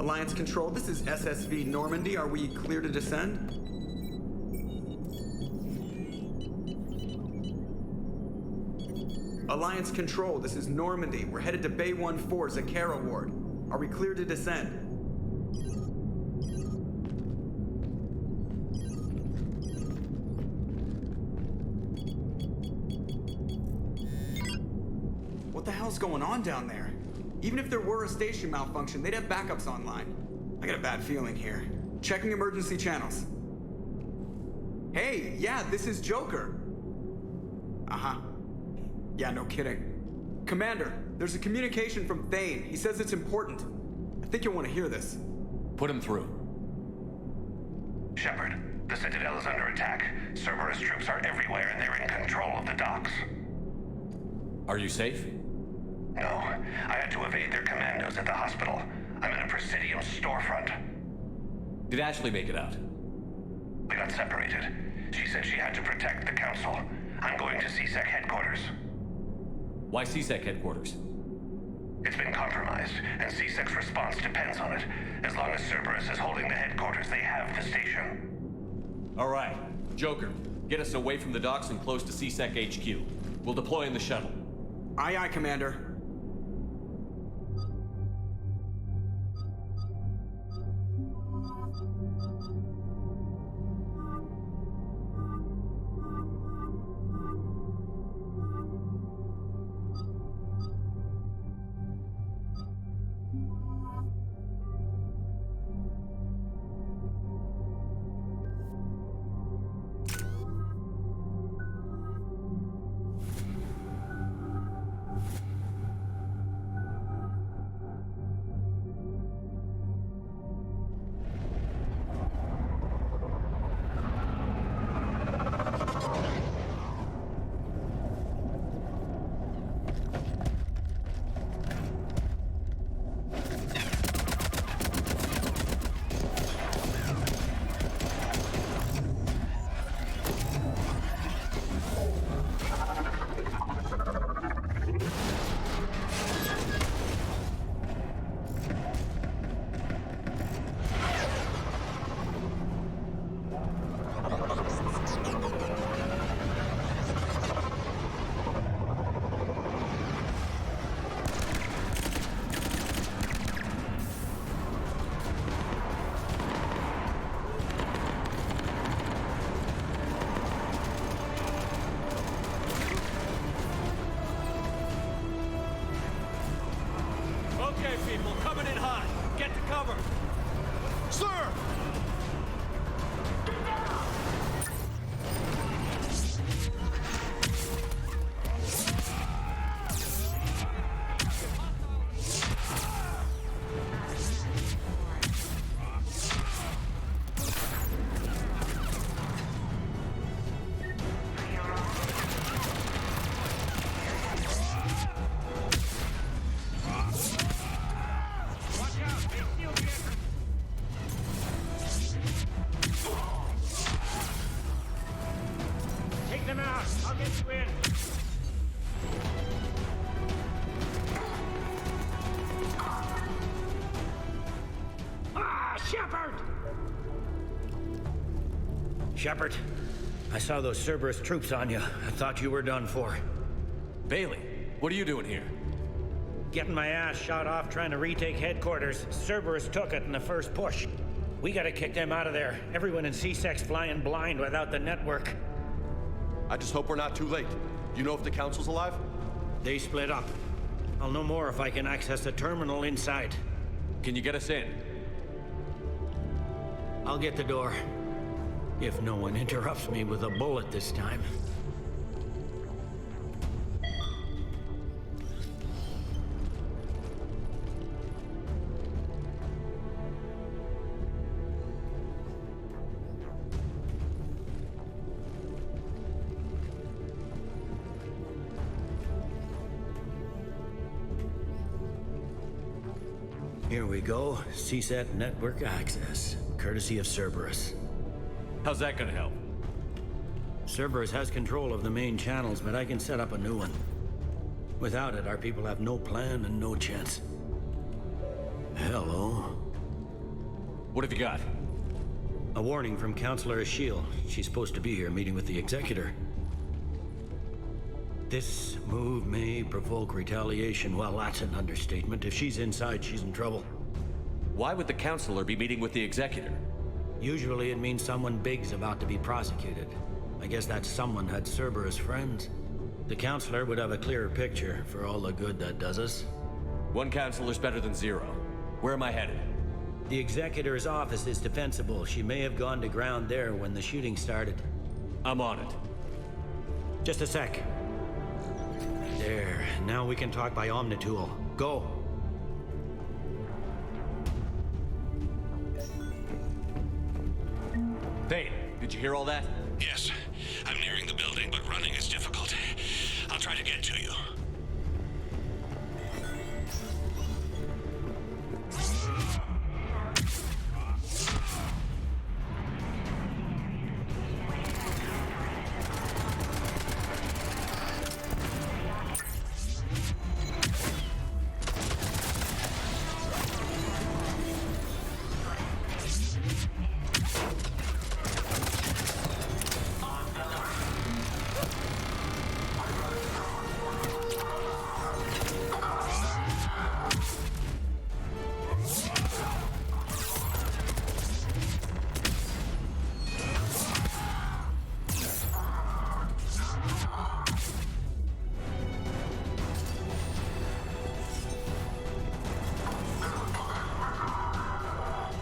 Alliance Control, this is SSV Normandy. Are we clear to descend? Alliance Control, this is Normandy. We're headed to Bay 1-4, Zakara Ward. Are we clear to descend? What the hell's going on down there? Even if there were a station malfunction, they'd have backups online. I got a bad feeling here. Checking emergency channels. Hey, yeah, this is Joker. Uh-huh. Yeah, no kidding. Commander, there's a communication from Thane. He says it's important. I think you'll want to hear this. Put him through. Shepard, the Citadel is under attack. Cerberus troops are everywhere and they're in control of the docks. Are you safe? No, I had to evade their commandos at the hospital. I'm in a Presidium storefront. Did Ashley make it out? We got separated. She said she had to protect the Council. I'm going to CSEC headquarters. Why CSEC headquarters? It's been compromised, and CSEC's response depends on it. As long as Cerberus is holding the headquarters, they have the station. All right. Joker, get us away from the docks and close to CSEC HQ. We'll deploy in the shuttle. Aye, aye, Commander. Shepard, I saw those Cerberus troops on you. I thought you were done for. Bailey, what are you doing here? Getting my ass shot off trying to retake headquarters. Cerberus took it in the first push. We gotta kick them out of there. Everyone in C-Sec's flying blind without the network. I just hope we're not too late. You know if the Council's alive? They split up. I'll know more if I can access the terminal inside. Can you get us in? I'll get the door. If no one interrupts me with a bullet this time. Here we go. CSAT network access, courtesy of Cerberus. How's that gonna help? Cerberus has control of the main channels, but I can set up a new one. Without it, our people have no plan and no chance. Hello. What have you got? A warning from Counselor Ashiel. She's supposed to be here meeting with the Executor. This move may provoke retaliation. Well, that's an understatement. If she's inside, she's in trouble. Why would the Counselor be meeting with the Executor? Usually it means someone big's about to be prosecuted. I guess that someone had Cerberus friends. The Counselor would have a clearer picture for all the good that does us. One Counselor's better than zero. Where am I headed? The Executor's office is defensible. She may have gone to ground there when the shooting started. I'm on it. Just a sec. There. Now we can talk by Omnitool. Go. Thane, did you hear all that? Yes, I'm nearing the building, but running is difficult. I'll try to get to you.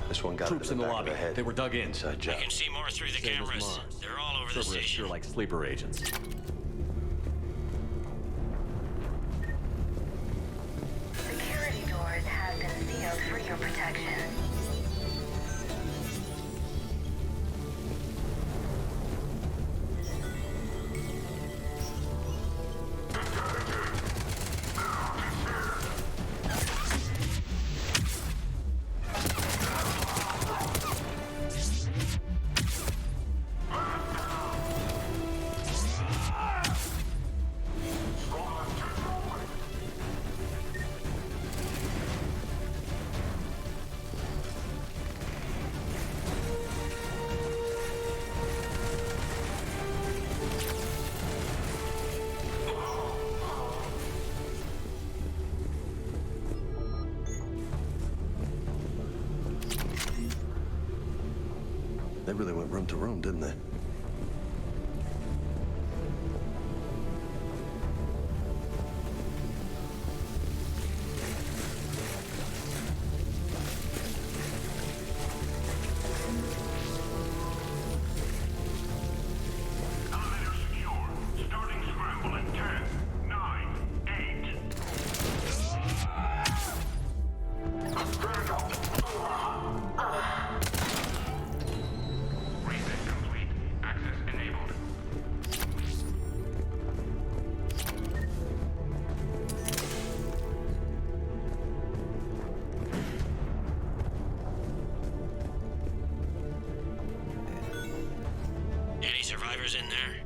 This one got Troops in the lobby. They were dug in. Inside job. I can see more through the Same as cameras. Mars. They're all over the Cerberus station. sure like sleeper agents. Security doors have been sealed for your protection. They really went room to room, didn't they? Elevator secure. Starting scramble in 10, 9, 8. Reset complete. Access enabled. Any survivors in there?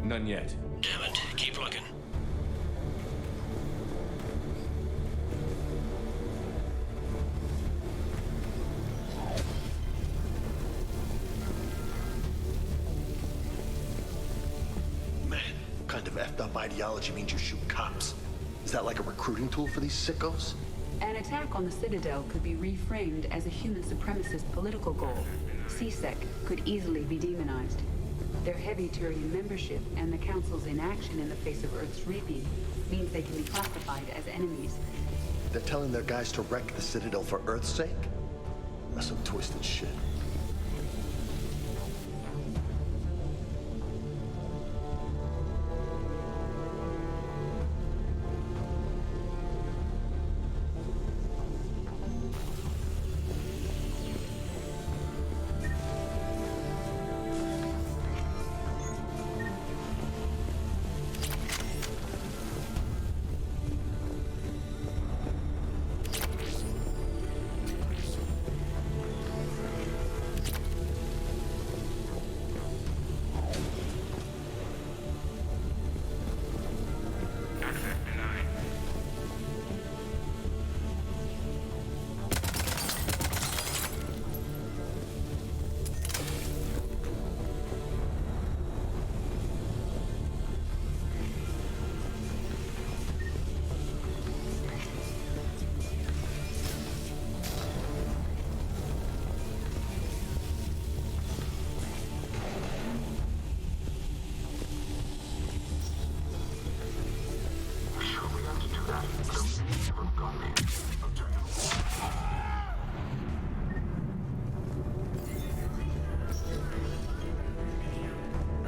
None yet. Damn it. Keep looking. kind of effed up ideology means you shoot cops. Is that like a recruiting tool for these sickos? An attack on the Citadel could be reframed as a human supremacist political goal. CSEC could easily be demonized. Their heavy Turian membership and the Council's inaction in the face of Earth's reaping means they can be classified as enemies. They're telling their guys to wreck the Citadel for Earth's sake? That's some twisted shit.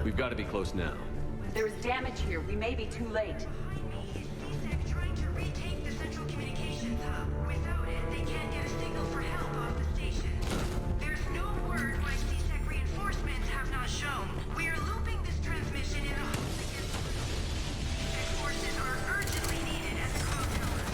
We've got to be close now. There is damage here. We may be too late. CSEC trying to retake the central communications hub. Without it, they can't get a signal for help off the station. There's no word why CSEC reinforcements have not shown. We are looping this transmission in the hope that CSEC forces are urgently needed at the clock tower.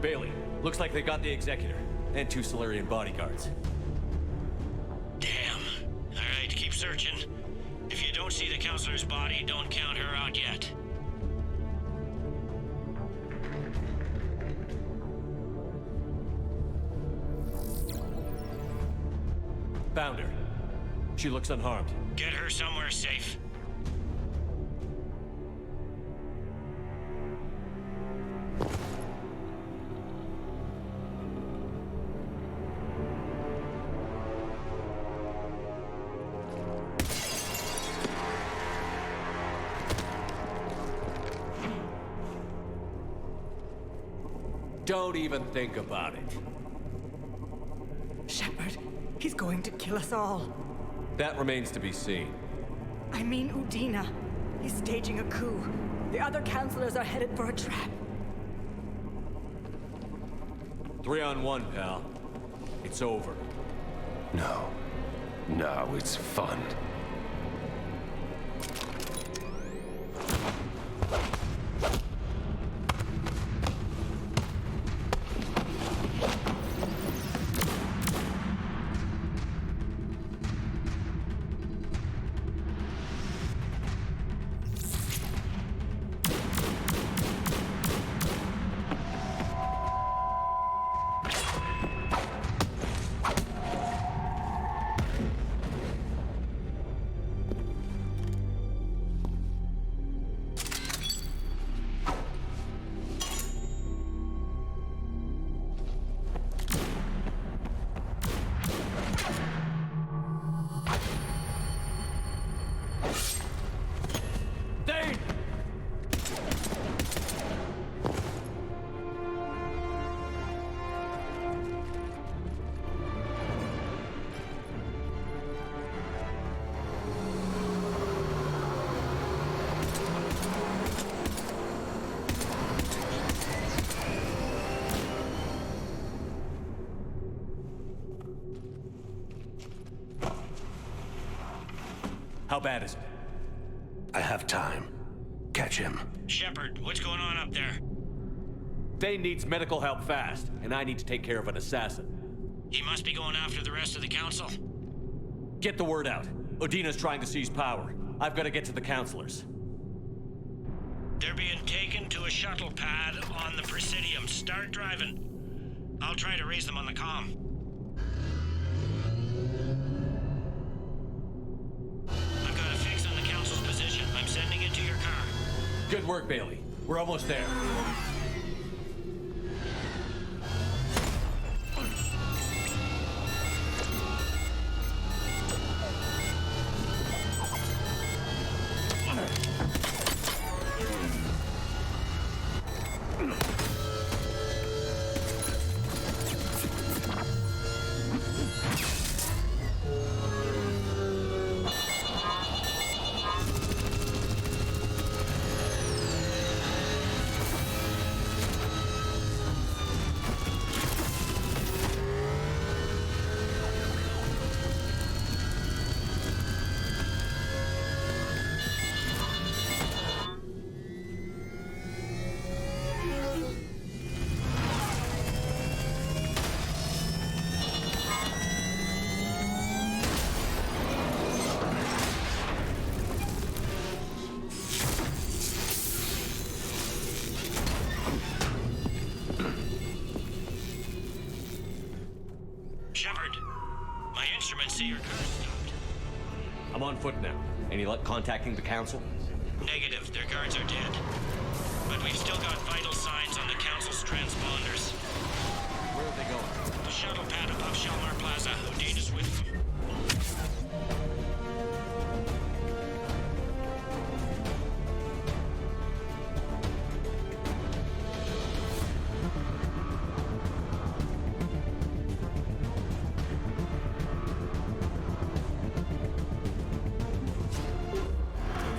Bailey, looks like they got the Executor and 2 Solarian bodyguards. Damn. All right, keep searching. If you don't see the Counselor's body, don't count her out yet. Found her. She looks unharmed. Get her somewhere safe. Don't even think about it. Shepard, he's going to kill us all. That remains to be seen. I mean Udina. He's staging a coup. The other counselors are headed for a trap. 3 on 1, pal. It's over. No. No, it's fun. How bad is it? I have time. Catch him. Shepard, what's going on up there? Thane needs medical help fast, and I need to take care of an assassin. He must be going after the rest of the council. Get the word out. Udina's trying to seize power. I've got to get to the councilors. They're being taken to a shuttle pad on the Presidium. Start driving. I'll try to raise them on the comm. I've got a fix on the council's position. I'm sending it to your car. Good work, Bailey. We're almost there. Shepard, my instruments say your car's stopped. I'm on foot now. Any luck contacting the council? Negative, their guards are dead. But we've still got vital signs on the council's transponders. Where are they going? The shuttle pad above Shalmar Plaza. Udina's with them.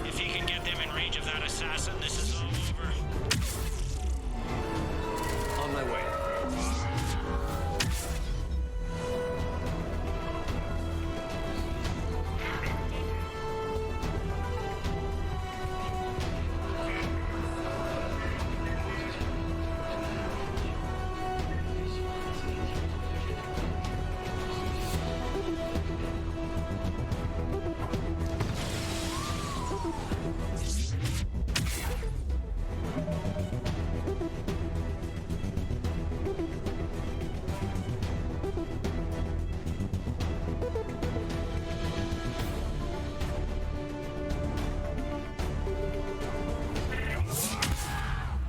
If he can get them in range of that assassin, this is all over. On my way.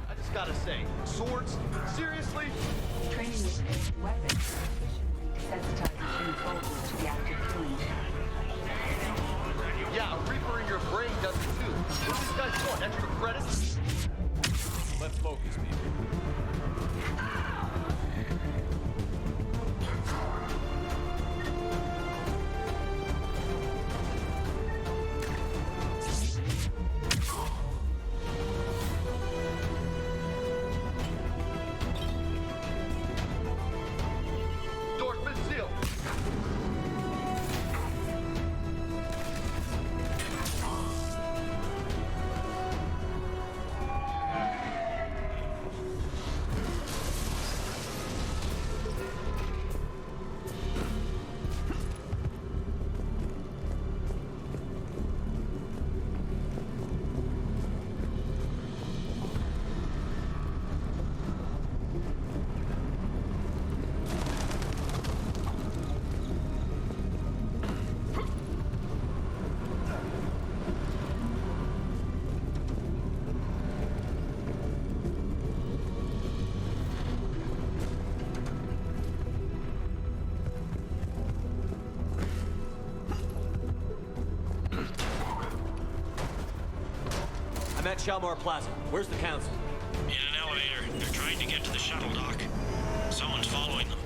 I just gotta say, swords? Seriously? Training with fixed weapons efficiently desensitizes human soldiers to the act of killing. Yeah, a reaper in your brain does it too. What are these guys want? Extra credits? Let's focus, people. Door's been sealed. I'm at Shalmar Plaza. Where's the council? In an elevator. They're trying to get to the shuttle dock. Someone's following them.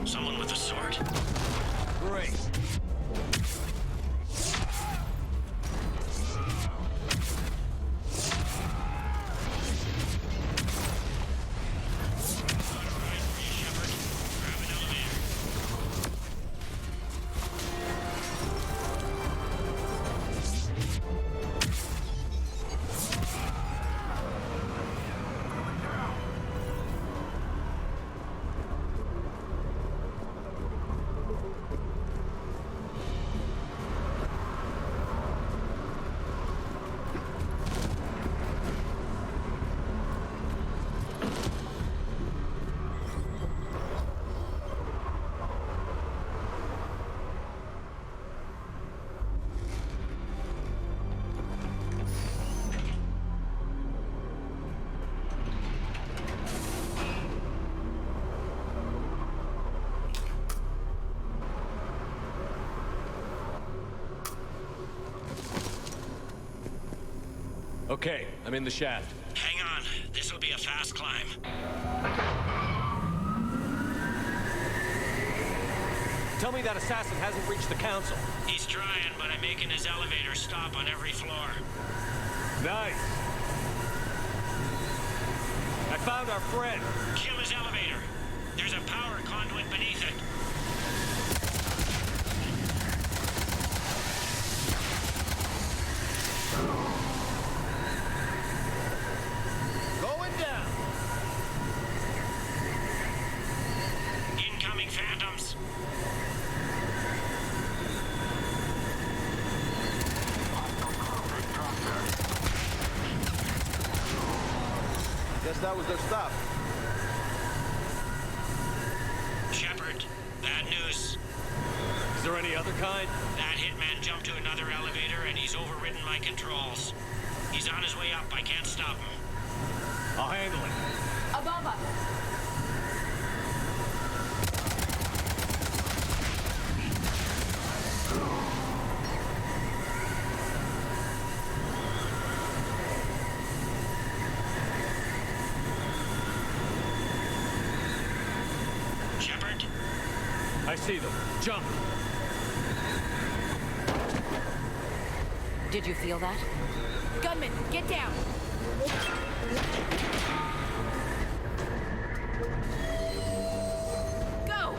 Someone with a sword. Great. Shepard, grab an elevator. Okay, I'm in the shaft. Hang on. This'll be a fast climb. Tell me that assassin hasn't reached the council. He's trying, but I'm making his elevator stop on every floor. Nice. I found our friend. Kill his elevator. There's a power conduit beneath it. Going down. Incoming phantoms. Guess that was their stop. Shepard, bad news. Is there any other kind? That hitman jumped to another elevator and he's overridden my controls. He's on his way up. I can't stop him. I'll handle it. Above us. Shepard, I see them. Jump. Did you feel that? Gunman, get down! Go!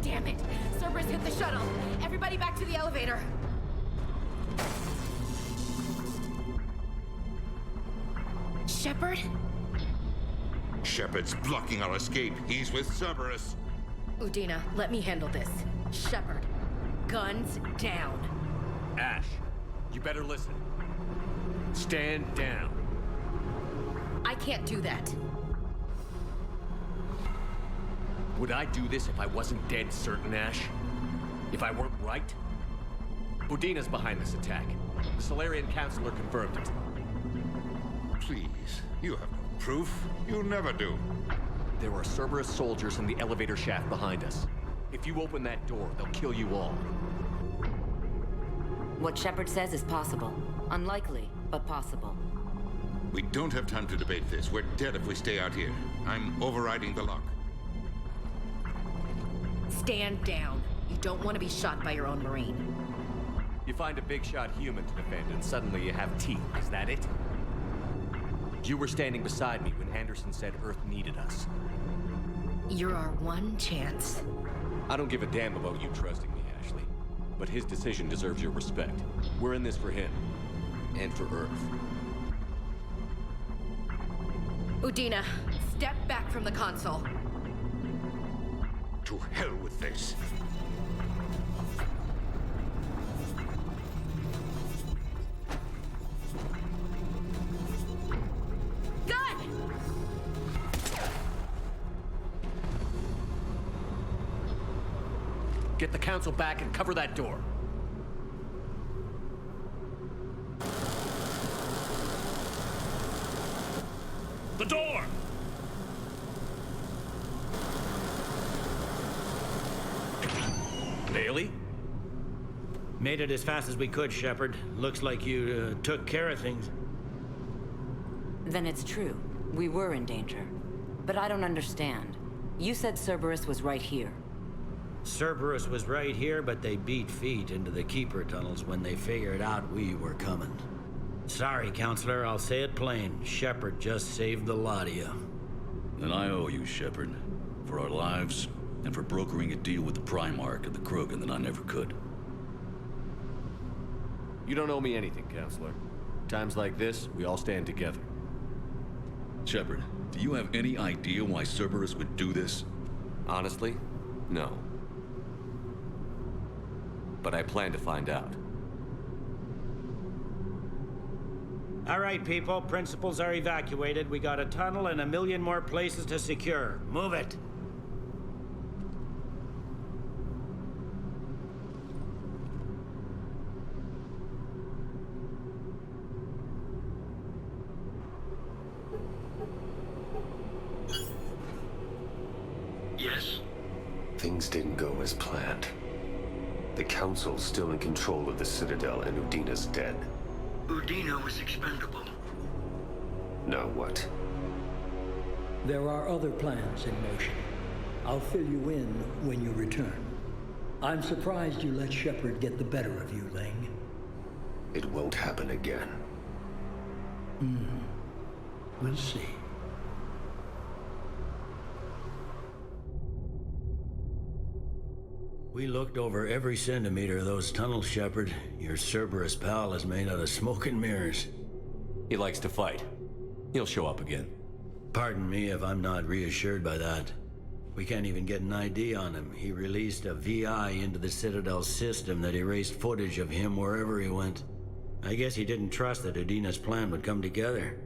Damn it! Cerberus hit the shuttle! Everybody back to the elevator! Shepard? Shepard's blocking our escape. He's with Cerberus. Udina, let me handle this. Shepard, guns down. Ash, you better listen. Stand down. I can't do that. Would I do this if I wasn't dead certain, Ash? If I weren't right? Udina's behind this attack. The Solarian Counselor confirmed it. Please, you have no proof. You never do. There are Cerberus soldiers in the elevator shaft behind us. If you open that door, they'll kill you all. What Shepard says is possible. Unlikely, but possible. We don't have time to debate this. We're dead if we stay out here. I'm overriding the lock. Stand down. You don't want to be shot by your own Marine. You find a big shot human to defend, and suddenly you have teeth. Is that it? You were standing beside me when Anderson said Earth needed us. You're our one chance. I don't give a damn about you trusting me, Ashley. But his decision deserves your respect. We're in this for him. And for Earth. Udina, step back from the console. To hell with this. Gun! Get the council back and cover that door. The door! Bailey? Made it as fast as we could, Shepard. Looks like you took care of things. Then it's true. We were in danger. But I don't understand. You said Cerberus was right here. Cerberus was right here, but they beat feet into the Keeper tunnels when they figured out we were coming. Sorry, Counselor, I'll say it plain. Shepard just saved the lot of you. Then I owe you, Shepard. For our lives, and for brokering a deal with the Primarch of the Krogan that I never could. You don't owe me anything, Counselor. Times like this, we all stand together. Shepard, do you have any idea why Cerberus would do this? Honestly, no. But I plan to find out. All right, people. Principals are evacuated. We got a tunnel and 1 million more places to secure. Move it. Things didn't go as planned. The Council's still in control of the Citadel and Udina's dead. Udina was expendable. Now what? There are other plans in motion. I'll fill you in when you return. I'm surprised you let Shepard get the better of you, Ling. It won't happen again. We'll see. We looked over every centimeter of those tunnels, Shepard. Your Cerberus pal is made out of smoke and mirrors. He likes to fight. He'll show up again. Pardon me if I'm not reassured by that. We can't even get an ID on him. He released a VI into the Citadel system that erased footage of him wherever he went. I guess he didn't trust that Udina's plan would come together.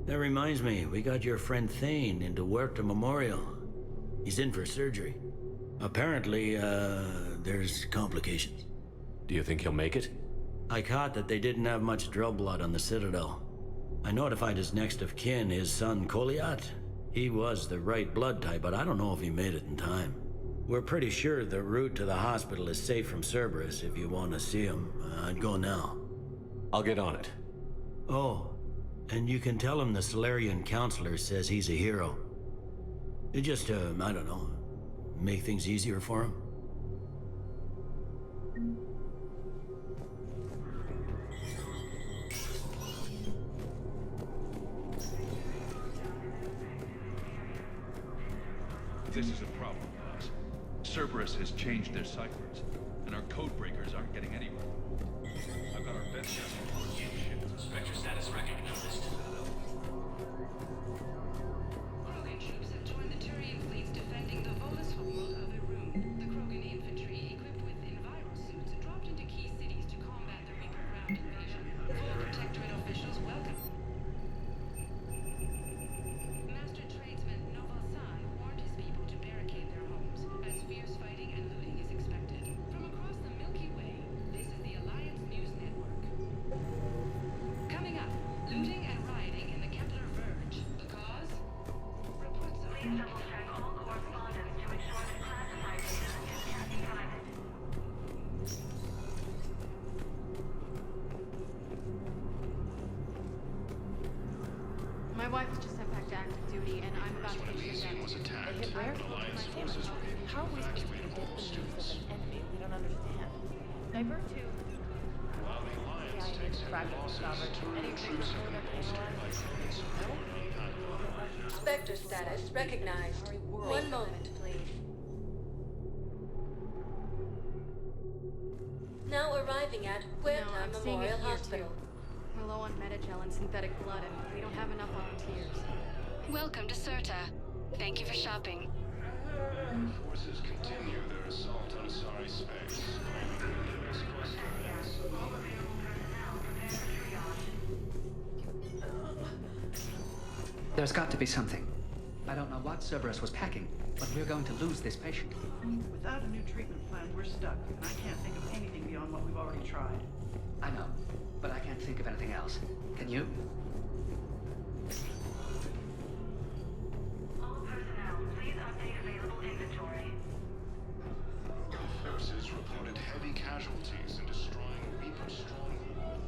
That reminds me, we got your friend Thane into Huerta Memorial. He's in for surgery. Apparently, there's complications. Do you think he'll make it? I caught that they didn't have much Drell blood on the Citadel. I notified his next of kin, his son Koliat. He was the right blood type, but I don't know if he made it in time. We're pretty sure the route to the hospital is safe from Cerberus. If you want to see him, I'd go now. I'll get on it. Oh, and you can tell him the Solarian Counselor says he's a hero. It just, I don't know, make things easier for him. This is a problem, guys. Cerberus has changed their ciphers, and our code breakers aren't getting anywhere. I've got our best guess for Spectre status recognized. Krogan troops have joined the Turian fleets defending the Volus homeworld of Irun. The Krogan infantry, equipped with enviro suits, dropped into key cities to combat the Reaper ground invasion. Full Protectorate officials welcome. Master tradesman Noval Sai warned his people to barricade their homes, as fierce fighting and looting is expected. From across the Milky Way, this is the Alliance News Network. Coming up, looting and rioting in the Kepler Verge. The cause? Reports of... Please double-check all correspondence to ensure that classified data can't be private. My wife was just sent back to active duty, and I'm about to finish the was attacked. They hit where? Alliance forces How are we supposed to predict the moves of an enemy we don't understand? Sniper 2. While the Alliance takes heavy losses, Turian troops have been bolstered by Krogan support. Spectre status recognized. 1 moment, please. Now arriving at Huerta I'm seeing Memorial it here Hospital. too. We're low on Metagel and synthetic blood, and we don't have enough volunteers. Welcome to Serta. Thank you for shopping. Forces continue their assault on Asari space. There's got to be something. I don't know what Cerberus was packing, but we're going to lose this patient. Without a new treatment plan, we're stuck, and I can't think of anything beyond what we've already tried. I know, but I can't think of anything else. Can you? All personnel, please update available inventory. Forces reported heavy casualties in destroying Reaper stronghold.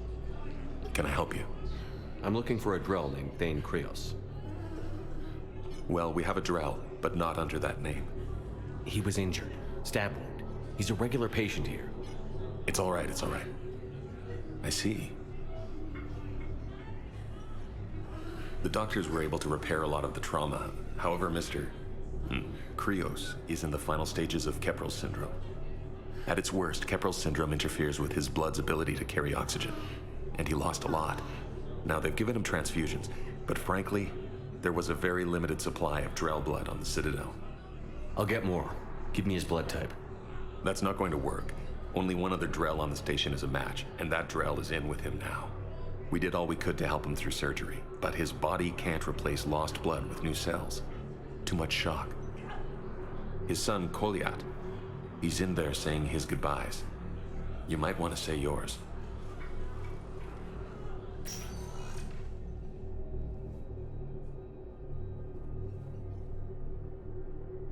Can I help you? I'm looking for a Drell named Thane Krios. Well, we have a Drell, but not under that name. He was injured. Stab wound. He's a regular patient here. It's all right, it's all right. I see. The doctors were able to repair a lot of the trauma. However, Mr. Krios is in the final stages of Keprel syndrome. At its worst, Keprel syndrome interferes with his blood's ability to carry oxygen, and he lost a lot. Now, they've given him transfusions, but frankly, there was a very limited supply of Drell blood on the Citadel. I'll get more. Give me his blood type. That's not going to work. Only one other Drell on the station is a match, and that Drell is in with him now. We did all we could to help him through surgery, but his body can't replace lost blood with new cells. Too much shock. His son, Koliat, he's in there saying his goodbyes. You might want to say yours.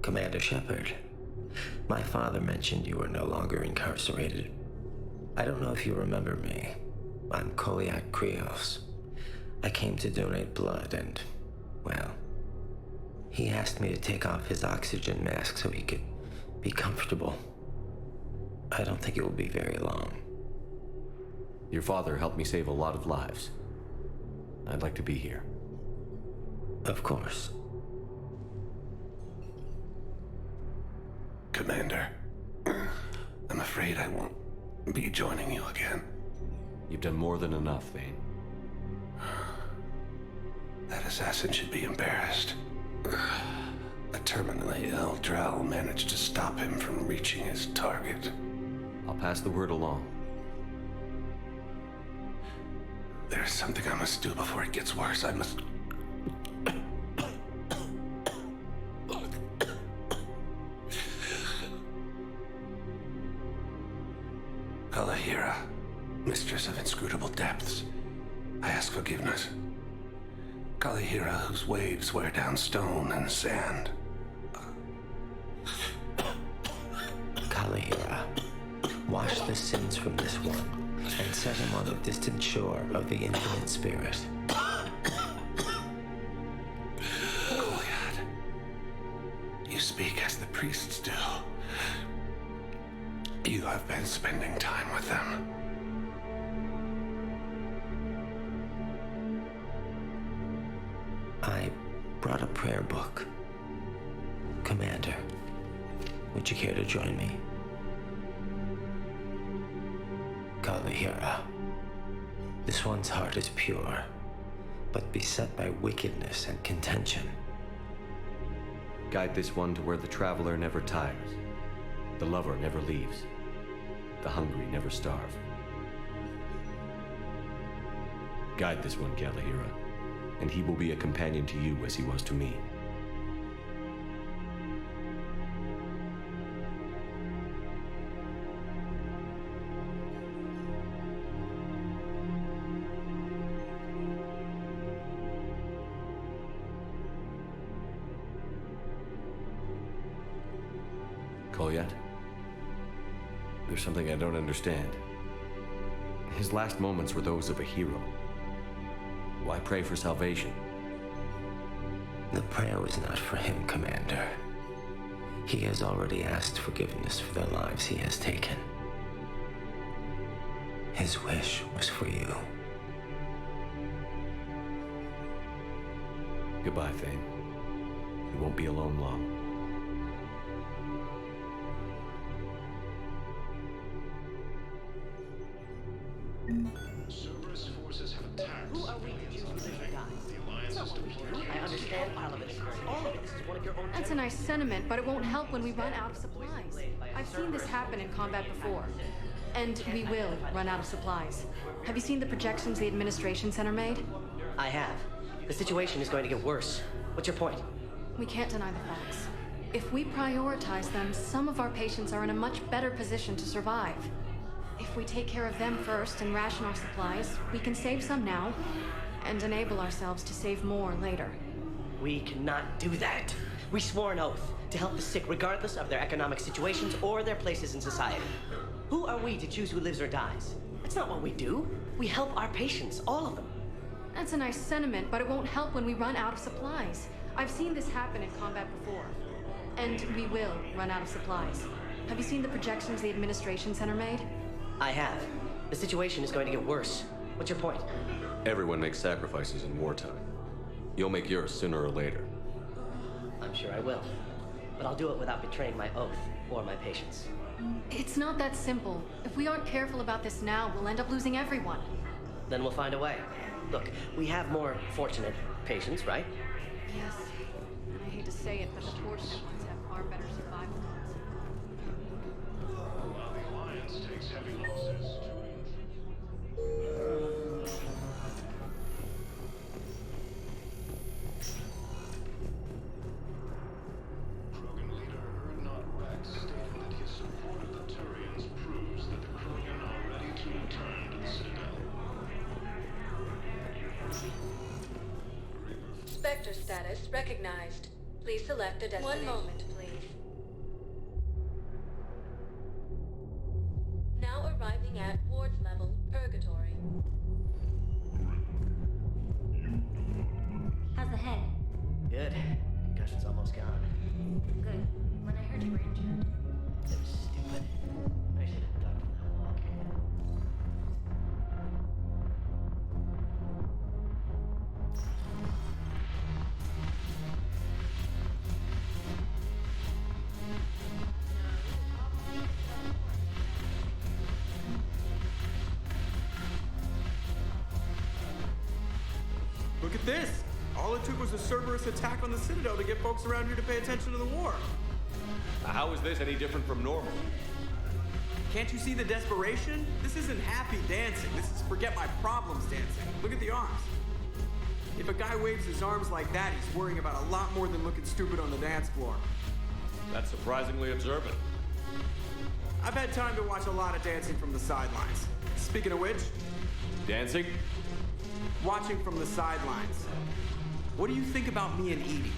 Commander Shepard, My father mentioned you were no longer incarcerated. I don't know if you remember me. I'm Koliak Krios. I came to donate blood and, well, he asked me to take off his oxygen mask so he could be comfortable. I don't think it will be very long. Your father helped me save a lot of lives. I'd like to be here. Of course. Commander, I'm afraid I won't be joining you again. You've done more than enough, Thane. That assassin should be embarrassed. A terminally ill Drell managed to stop him from reaching his target. I'll pass the word along. There's something I must do before it gets worse. I must... Kalahira, mistress of inscrutable depths, I ask forgiveness. Kalahira, whose waves wear down stone and sand. Kalahira, wash the sins from this one, and set him on the distant shore of the infinite spirit. Goliath, you speak as the priests do. You have been spending time with them. I brought a prayer book. Commander, would you care to join me? Kalahira, this one's heart is pure, but beset by wickedness and contention. Guide this one to where the traveler never tires, the lover never leaves, the hungry never starve. Guide this one, Kalahira, and he will be a companion to you as he was to me. Kolyat? There's something I don't understand. His last moments were those of a hero. Why pray for salvation? The prayer was not for him, Commander. He has already asked forgiveness for the lives he has taken. His wish was for you. Goodbye, Thane. You won't be alone long. Cerberus forces have attacked. Who are we to choose who lives or dies? The Alliance is deployed. I understand all of it. All of it is one of your own. That's a nice sentiment, but it won't help when we run out of supplies. I've seen this happen in combat before. And we will run out of supplies. Have you seen the projections the administration center made? I have. The situation is going to get worse. What's your point? We can't deny the facts. If we prioritize them, some of our patients are in a much better position to survive. If we take care of them first and ration our supplies, we can save some now and enable ourselves to save more later. We cannot do that. We swore an oath to help the sick regardless of their economic situations or their places in society. Who are we to choose who lives or dies? That's not what we do. We help our patients, all of them. That's a nice sentiment, but it won't help when we run out of supplies. I've seen this happen in combat before. And we will run out of supplies. Have you seen the projections the administration center made? I have. The situation is going to get worse. What's your point? Everyone makes sacrifices in wartime. You'll make yours sooner or later. I'm sure I will. But I'll do it without betraying my oath or my patients. It's not that simple. If we aren't careful about this now, we'll end up losing everyone. Then we'll find a way. Look, we have more fortunate patients, right? Yes. And I hate to say it, but the fortunate ones have far better survival odds. While the Alliance takes heavy losses Krogan leader Erdnot Rex stated that his support of the Turians proves that the Krogan are ready to return to the Citadel. Spectre status recognized. Please select a destination. 1 moment, please. looking at ward level purgatory. How's the head? Good. Concussion's almost gone. Good. When I heard you were injured. It was stupid. I should have ducked in that walk. Look at this! All it took was a Cerberus attack on the Citadel to get folks around here to pay attention to the war. How is this any different from normal? Can't you see the desperation? This isn't happy dancing. This is forget my problems dancing. Look at the arms. If a guy waves his arms like that, he's worrying about a lot more than looking stupid on the dance floor. That's surprisingly observant. I've had time to watch a lot of dancing from the sidelines. Speaking of which, Dancing? watching from the sidelines. What do you think about me and Edie?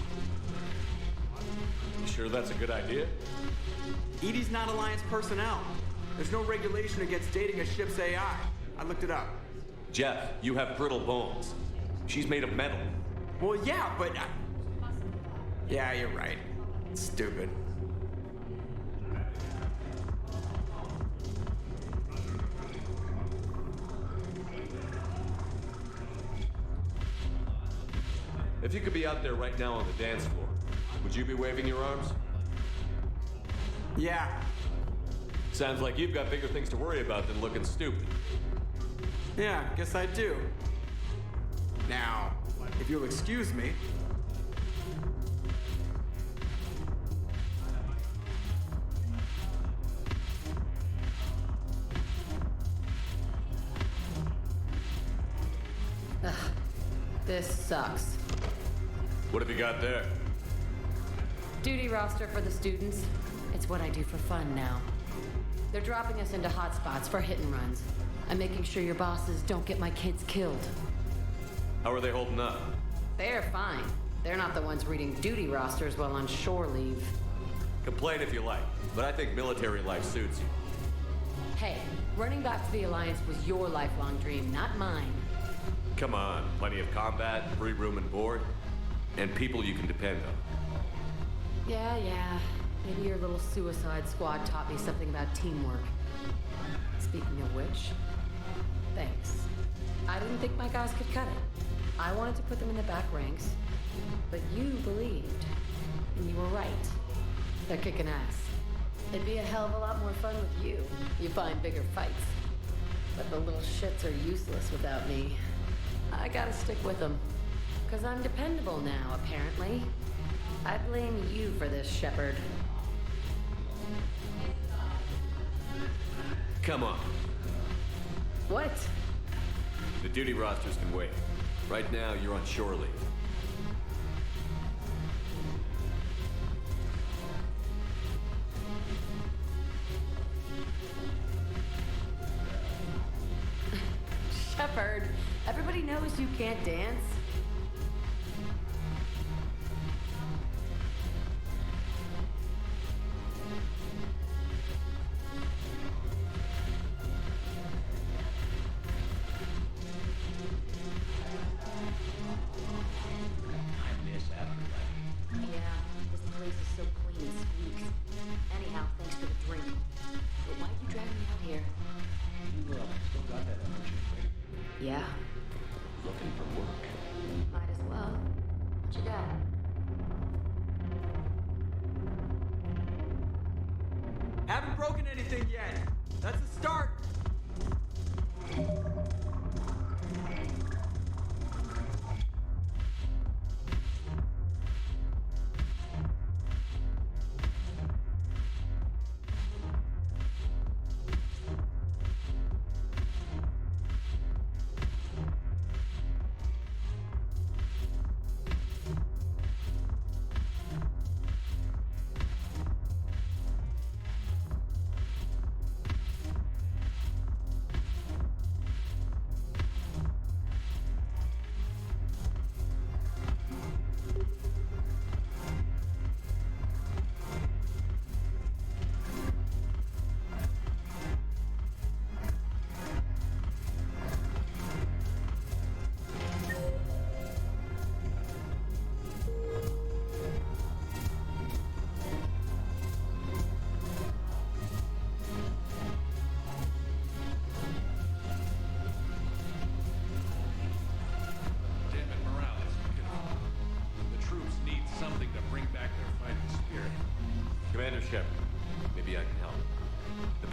You sure that's a good idea? Edie's not Alliance personnel. There's no regulation against dating a ship's AI. I looked it up. Jeff, you have brittle bones. She's made of metal. Well, yeah, but... Yeah, you're right. It's stupid. If you could be out there right now on the dance floor, would you be waving your arms? Yeah. Sounds like you've got bigger things to worry about than looking stupid. Yeah, guess I do. Now, if you'll excuse me. Ugh, this sucks. What have you got there? Duty roster for the students. It's what I do for fun now. They're dropping us into hotspots for hit and runs. I'm making sure your bosses don't get my kids killed. How are they holding up? They're fine. They're not the ones reading duty rosters while on shore leave. Complain if you like, but I think military life suits you. Hey, running back to the Alliance was your lifelong dream, not mine. Come on, plenty of combat, free room and board, and people you can depend on. Yeah. Maybe your little suicide squad taught me something about teamwork. Speaking of which, thanks. I didn't think my guys could cut it. I wanted to put them in the back ranks, but you believed, and you were right. They're kicking ass. It'd be a hell of a lot more fun with you. You find bigger fights. But the little shits are useless without me. I gotta stick with them. 'Cause I'm dependable now, apparently. I blame you for this, Shepard. Come on. What? The duty rosters can wait. Right now, you're on shore leave. Shepard, everybody knows you can't dance. Haven't broken anything yet. That's a start.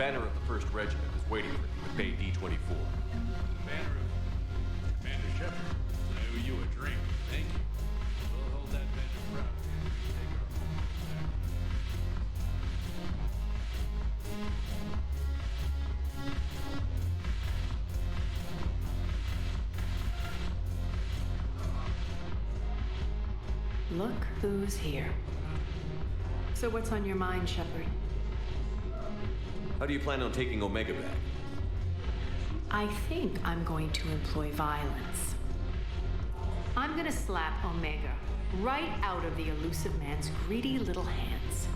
banner of the 1st Regiment is waiting for you at Bay D-24. Banner of Commander Shepard. I owe you a drink. Thank you. We'll hold that banner proud. Look who's here. So what's on your mind, Shepard? How do you plan on taking Omega back? I think I'm going to employ violence. I'm gonna slap Omega right out of the elusive man's greedy little hands.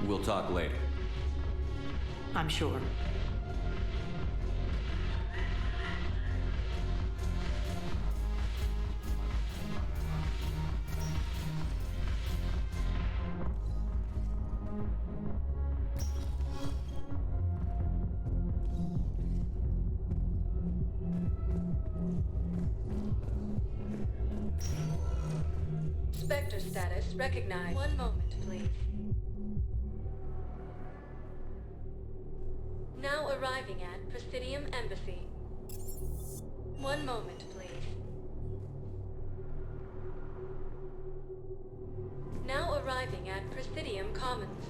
We'll talk later. I'm sure. Spectre status recognized. One moment, please. Now arriving at Presidium Embassy. One moment, please. Now arriving at Presidium Commons.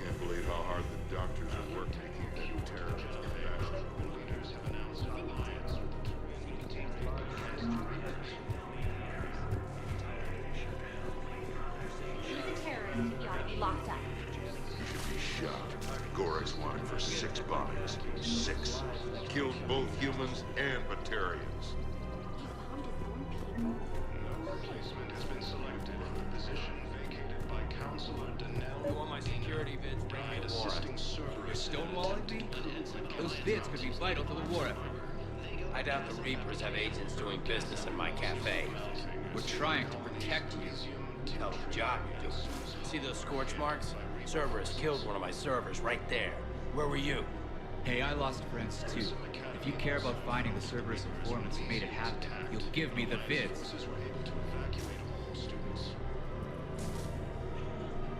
Can't believe how hard the doctors are working to keep terrorists back. Leaders have announced an alliance with the He's a terrorist. He ought to be locked up. He should be shot. Gorex wanted for 6 bombings. 6. Killed both humans and Batarians. No replacement has been selected in the position vacated by Counselor Danell. You want my security vids bringing the war effort? You're stonewalling me? Those vids could be vital to the war effort. I doubt the Reapers have agents doing business in my cafe. We're trying to protect you. Hell of a job you're doing. See those scorch marks? Cerberus killed one of my servers right there. Where were you? Hey, I lost friends too. If you care about finding the Cerberus informants who made it happen, you'll give me the vids.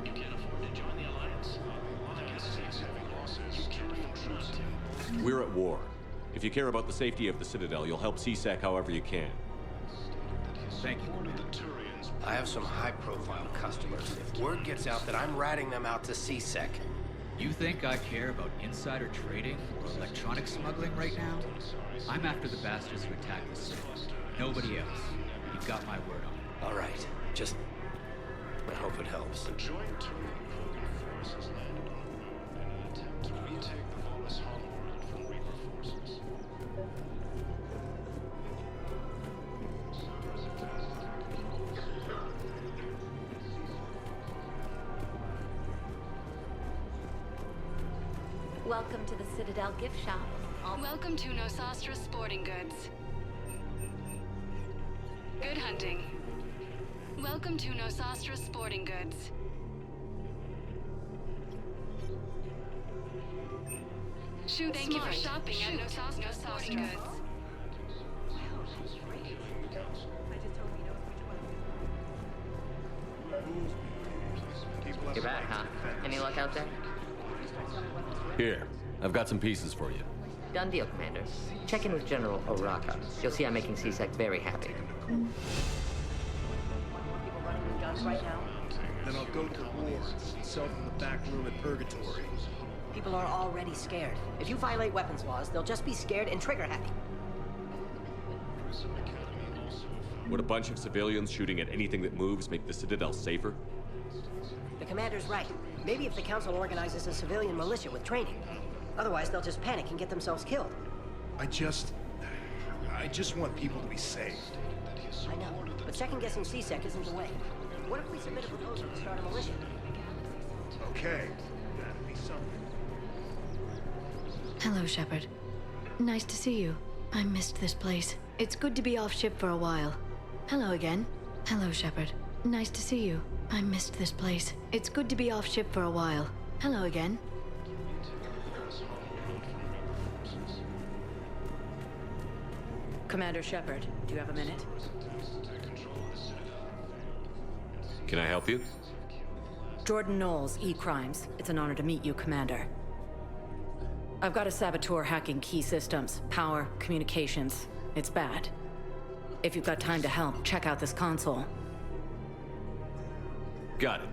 You can't afford to join the alliance. Alliance takes heavy losses. You can't afford to. We're at war. If you care about the safety of the Citadel, you'll help CSEC however you can. Thank you. I have some high-profile customers. If word gets out that I'm ratting them out to CSEC. You think I care about insider trading or electronic smuggling right now? I'm after the bastards who attacked the city. Nobody else. You've got my word on it. All right. Just... I hope it helps. A joint Turian Krogan force has landed on the moon in an attempt to retake the Volus homeworld from Reaper forces. Welcome to the Citadel gift shop. Welcome to Nosastra Sporting Goods. Good hunting. Welcome to Nosastra Sporting Goods. Shoot, thank you for shopping at Nosastra Sporting Goods. You're back, huh? Any luck out there? Here, I've got some pieces for you. Done deal, Commander. Check in with General Oraka. You'll see I'm making CSEC very happy. Right now. Then I'll go to war and sell from the back room at Purgatory. People are already scared. If you violate weapons laws, they'll just be scared and trigger happy. Would a bunch of civilians shooting at anything that moves make the Citadel safer? The commander's right. Maybe if the council organizes a civilian militia with training. Otherwise, they'll just panic and get themselves killed. I just want people to be safe. I know, but second-guessing CSEC isn't the way. What if we submit a proposal to start a militia? Okay, that'd be something. Hello, Shepard. Nice to see you. I missed this place. It's good to be off ship for a while. Hello again. Hello, Shepard. Nice to see you. I missed this place. It's good to be off ship for a while. Hello again. Commander Shepard, do you have a minute? Can I help you? Jordan Knowles, E-Crimes. It's an honor to meet you, Commander. I've got a saboteur hacking key systems, power, communications. It's bad. If you've got time to help, check out this console. Got it.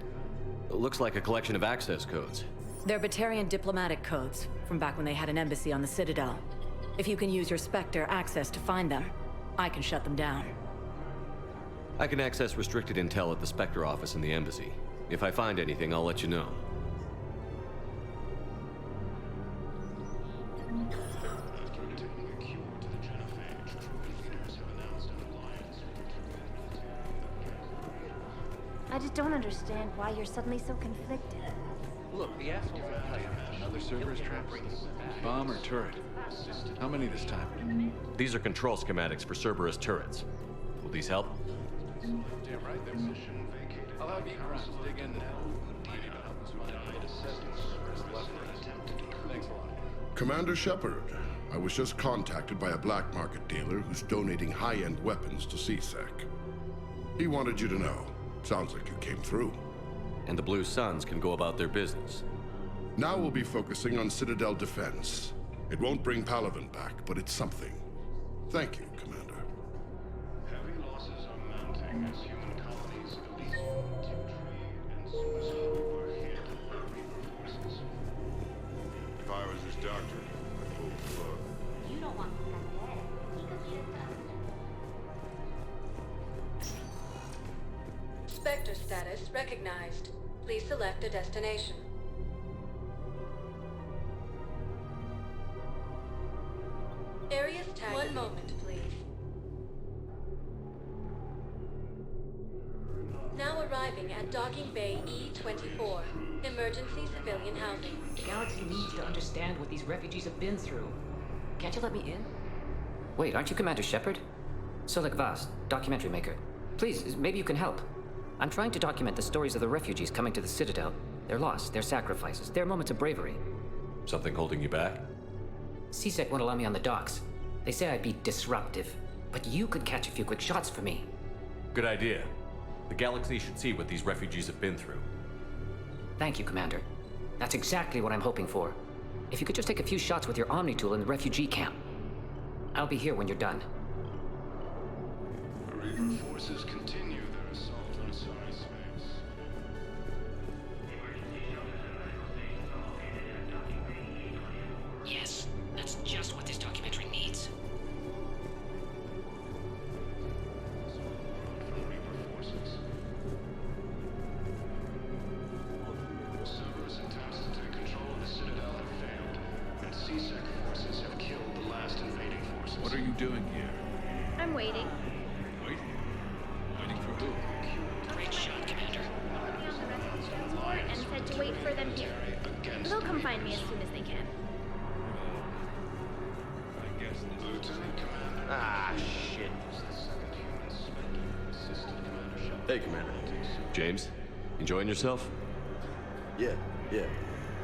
It looks like a collection of access codes. They're Batarian diplomatic codes, from back when they had an embassy on the Citadel. If you can use your Spectre access to find them, I can shut them down. I can access restricted intel at the Spectre office in the embassy. If I find anything, I'll let you know. I just don't understand why you're suddenly so conflicted. Look, the assholes are another Cerberus trap. Bomb or turret? How many this time? These are control schematics for Cerberus turrets. Will these help? Damn right, their mission vacated. I'll have E-Crimes dig in now. Thanks a lot. Commander Shepard, I was just contacted by a black market dealer who's donating high-end weapons to CSEC. He wanted you to know. Sounds like you came through. And the Blue Suns can go about their business. Now we'll be focusing on Citadel defense. It won't bring Palaven back, but it's something. Thank you, Commander. Heavy losses are mounting as human colonies of these and Swiss are hit by Reaper forces. If I was his doctor, I'd pull the plug. You don't want to come ahead. Spectre status recognized. Please select a destination. Areas tagged. One moment, please. Now arriving at Docking Bay E-24. Emergency civilian housing. The galaxy needs to understand what these refugees have been through. Can't you let me in? Wait, aren't you Commander Shepard? Solik Vast, documentary maker. Please, maybe you can help. I'm trying to document the stories of the refugees coming to the Citadel. Their loss, their sacrifices, their moments of bravery. Something holding you back? CSEC won't allow me on the docks. They say I'd be disruptive, but you could catch a few quick shots for me. Good idea. The galaxy should see what these refugees have been through. Thank you, Commander. That's exactly what I'm hoping for. If you could just take a few shots with your Omni-tool in the refugee camp. I'll be here when you're done. Reaper forces continue their assault on Asari space. Yes, that's just what this documentary needs. Cerberus attempts to take control of the Citadel have failed, and CSEC forces have killed the last invading forces. What are you doing here? I'm waiting. Waiting? Waiting for who? Great shot, Commander. And said to wait for them here. They'll come find me as soon as they can. I guess this Lieutenant Commander. Ah, shit. Hey, Commander. James, enjoying yourself? Yeah.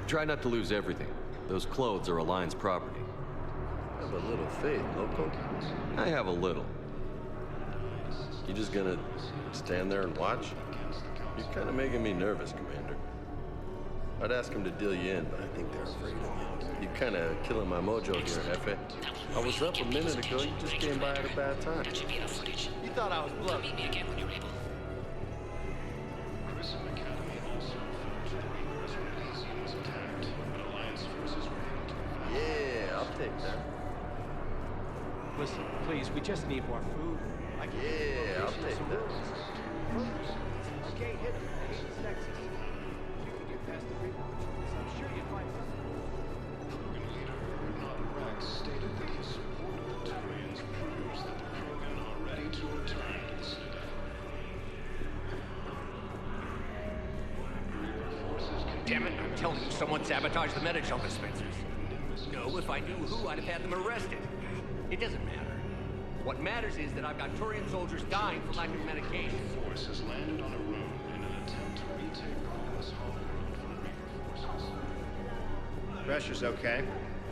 Try not to lose everything. Those clothes are Alliance property. Have a little faith, loco. I have a little. You just gonna stand there and watch? You're kind of making me nervous, Commander. I'd ask them to deal you in, but I think they're afraid of you. You're kind of killing my mojo here, Jefe. I was up a minute ago. You just came by at a bad time. That should be enough footage. You thought I was bluffing. Meet me again when you're able. Grissom Academy also referred to the Reapers when Elysium was attacked, but Alliance forces were able to revive. Yeah, I'll take that. Listen, please, we just need more food. Yeah, I'll take that. Okay, hit him. I hate the sexy. You can get past the reports, so I'm sure you'd find something. Krogan leader Urdnot Rex stated that his support of the Turians proves that the Krogan are ready to return to the Citadel. Reaper forces Damn it, I'm telling you, someone sabotaged the Medical dispensers. No, if I knew who, I'd have had them arrested. It doesn't matter. What matters is that I've got Turian soldiers dying for lack of medication. Force has landed on a room in an attempt to retake Romulus Homeworld from Reaper forces. Pressure's okay.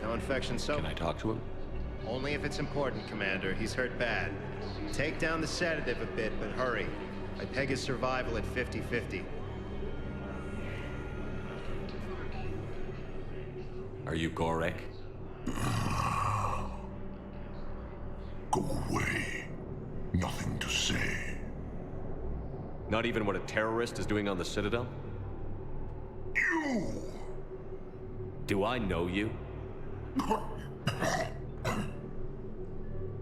No infection so. Can I talk to him? Only if it's important, Commander. He's hurt bad. Take down the sedative a bit, but hurry. I peg his survival at 50-50. Are you Gorek? Go away. Nothing to say. Not even what a terrorist is doing on the Citadel? You! Do I know you?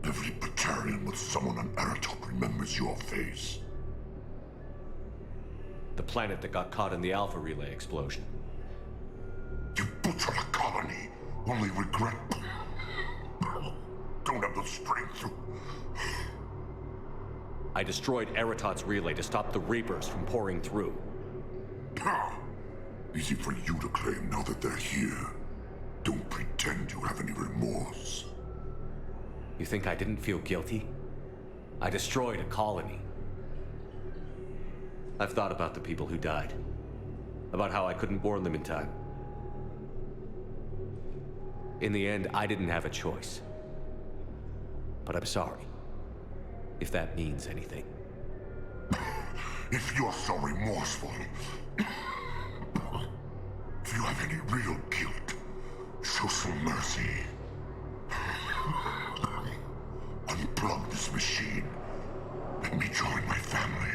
Every Batarian with someone on Aratok remembers your face. The planet that got caught in the Alpha Relay explosion. You butchered a colony, only regret. Don't have the strength to... I destroyed Eratot's relay to stop the Reapers from pouring through. Easy for you to claim now that they're here. Don't pretend you have any remorse. You think I didn't feel guilty? I destroyed a colony. I've thought about the people who died. About how I couldn't warn them in time. In the end, I didn't have a choice. But I'm sorry. If that means anything. If you're so remorseful, if you have any real guilt, show some mercy. Unplug this machine. Let me join my family.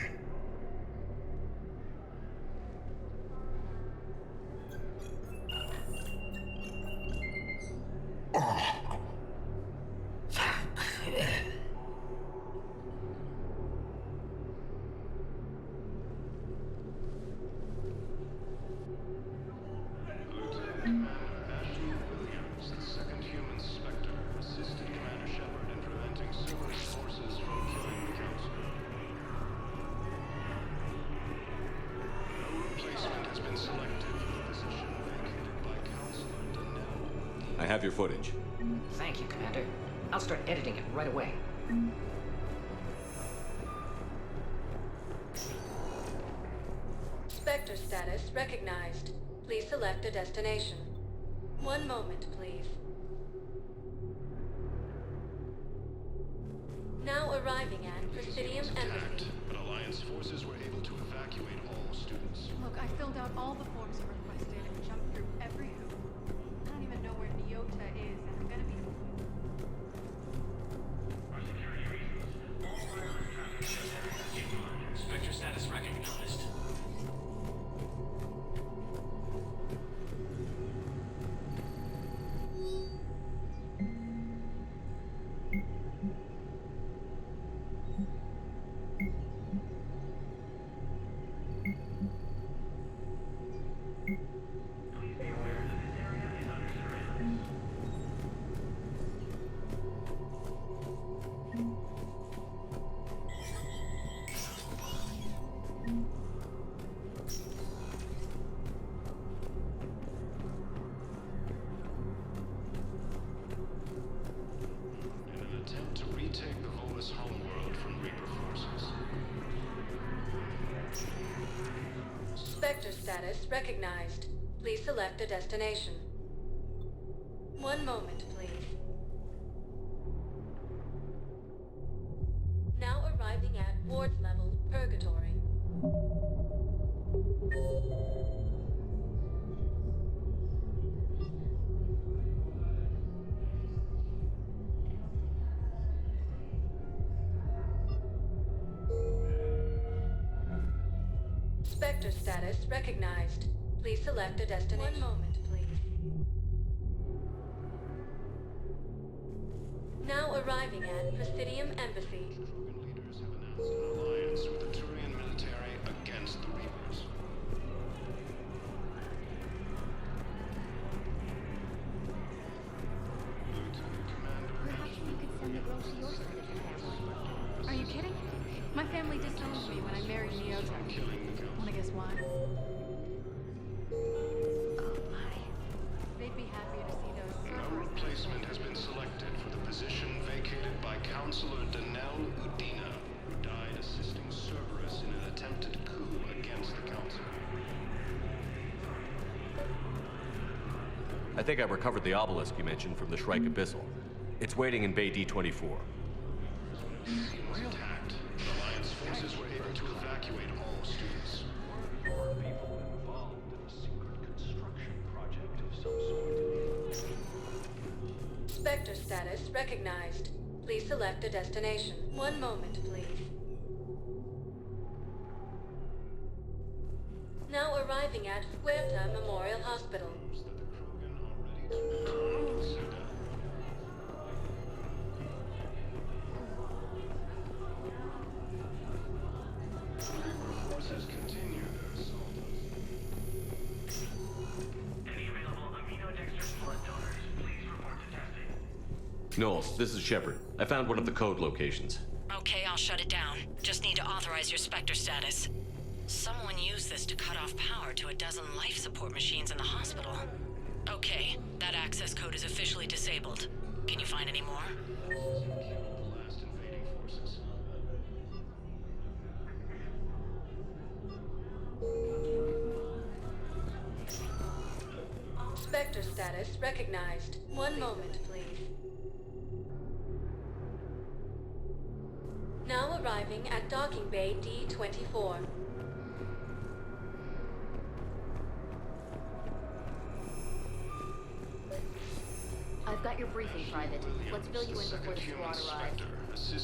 I have your footage. Thank you, Commander. I'll start editing it right away. Spectre status recognized. Please select a destination. 1 moment, please. Now arriving at Presidium Embassy. But Alliance forces were able to evacuate all students. Look, I filled out all the forms you requested and jumped through every hoop. I don't even know where Neota is, and I'm gonna be... Spectre status recognized. Spectre status recognized. Please select a destination. 1 moment, please. Now arriving at Ward's level, Purgatory. Spectre status recognized. Please select a destination. 1 moment, please. Now arriving at Presidium Embassy. Leaders have announced an alliance with the Turian military against the Reapers. Perhaps you could send the girl to your side of the family. Are you kidding? My family disowned me when I married Neota. Wanna guess why? Oh my. They'd be happier to see those No servers. replacement has been selected for the position vacated by Counselor Danelle Udina, who died assisting Cerberus in an attempted coup against the Council. I think I recovered the obelisk you mentioned from the Shrike Abyssal. It's waiting in Bay D-24. Was attacked. Alliance forces were able to evacuate Spectre status recognized. Please select a destination. One moment, please. Now arriving at Huerta Memorial Hospital. Forces continue their assault. Any available aminodextrose blood donors, please report to testing. Knowles, this is Shepard. I found one of the code locations. Okay, I'll shut it down. Just need to authorize your Spectre status. Someone used this to cut off power to a dozen life support machines in the hospital. Okay, that access code is officially disabled. Can you find any more? Last invading forces. Spectre status recognized. One moment, please. Now arriving at Docking Bay D-24. I've got your briefing, Private. Let's fill you in before the squad arrives.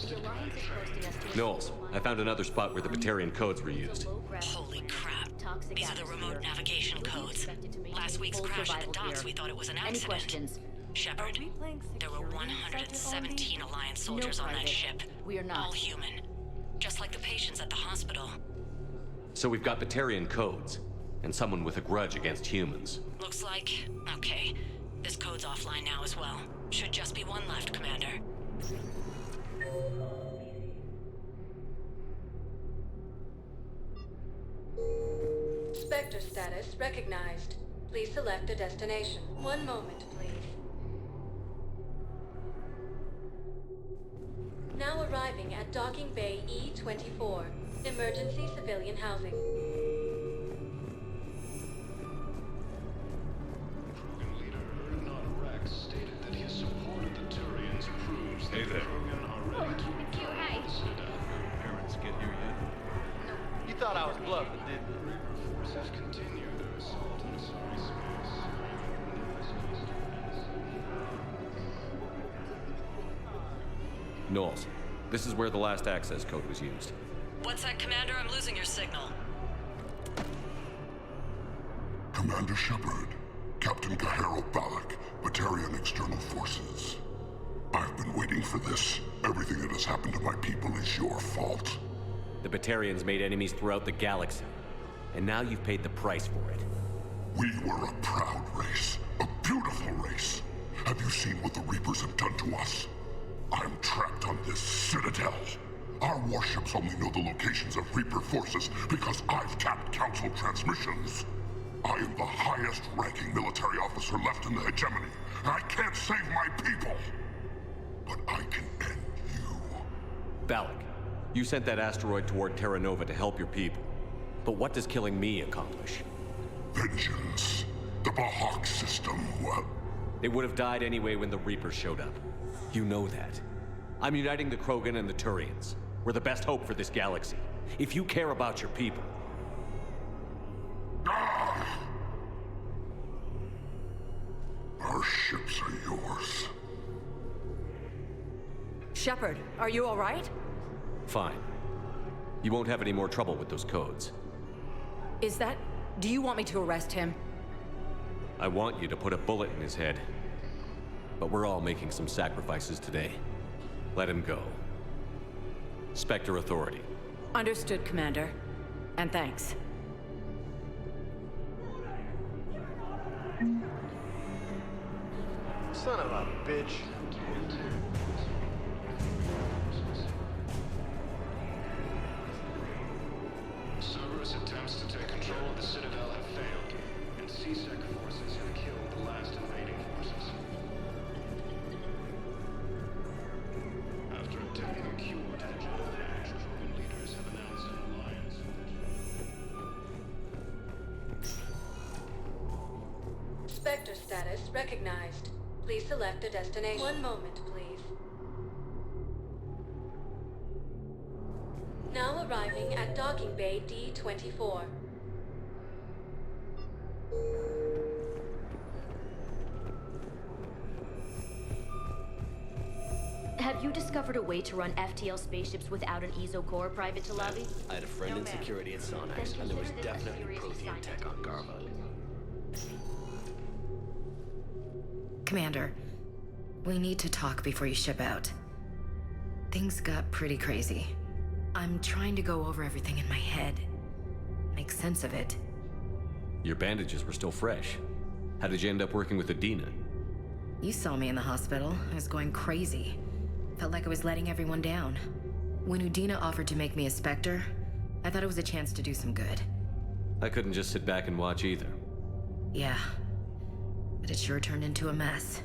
The Alliance is posting us to... Knowles, I found another spot where the Batarian codes were used. Holy crap. These are the remote navigation codes. Last week's crash at the docks, we thought it was an accident. Any questions? Shepard, there were 117 Alliance soldiers on that ship. We are not. All human. Just like the patients at the hospital. So we've got Batarian codes, and someone with a grudge against humans. Looks like... Okay. This code's offline now as well. Should just be one left, Commander. Spectre status recognized. Please select a destination. One moment, please. Now arriving at Docking Bay E-24. Emergency civilian housing. Krogan leader Erdnot Rex stated that his support of the Turians proves that the Krogan are ready to return to the Citadel. Parents get here yet? You thought I was bluffing, didn't you? Reaper forces continue their assault on Sari space. Knowles, this is where the last access code was used. What's that, Commander? I'm losing your signal. Commander Shepard, Captain Kaharo Balak, Batarian External Forces. I've been waiting for this. Everything that has happened to my people is your fault. The Batarians made enemies throughout the galaxy, and now you've paid the price for it. We were a proud race, a beautiful race. Have you seen what the Reapers have done to us? I'm trapped on this Citadel. Our warships only know the locations of Reaper forces because I've tapped Council transmissions. I am the highest-ranking military officer left in the hegemony. I can't save my people, but I can end you. Balak, you sent that asteroid toward Terra Nova to help your people. But what does killing me accomplish? Vengeance. The Bahak system, well... They would have died anyway when the Reapers showed up. You know that. I'm uniting the Krogan and the Turians. We're the best hope for this galaxy. If you care about your people... Our ships are yours. Shepard, are you all right? Fine. You won't have any more trouble with those codes. Is that... Do you want me to arrest him? I want you to put a bullet in his head. But we're all making some sacrifices today. Let him go. Spectre Authority. Understood, Commander. And thanks. Son of a bitch. Cerberus attempts to take control of the Citadel have failed, and C-Sec forces have killed the last invading forces. After attempting a coup attention, Krogan leaders have announced an alliance with... Spectre status recognized. Please select a destination. One moment, please. Now arriving at Docking Bay D-24. Have you discovered a way to run FTL spaceships without an ESO core, Private Talavi? I had a friend in security at Sonax, and there was definitely Prothean tech on Garva. Commander, we need to talk before you ship out. Things got pretty crazy. I'm trying to go over everything in my head. Make sense of it. Your bandages were still fresh. How did you end up working with Udina? You saw me in the hospital. I was going crazy. Felt like I was letting everyone down. When Udina offered to make me a Spectre, I thought it was a chance to do some good. I couldn't just sit back and watch either. Yeah. But it sure turned into a mess.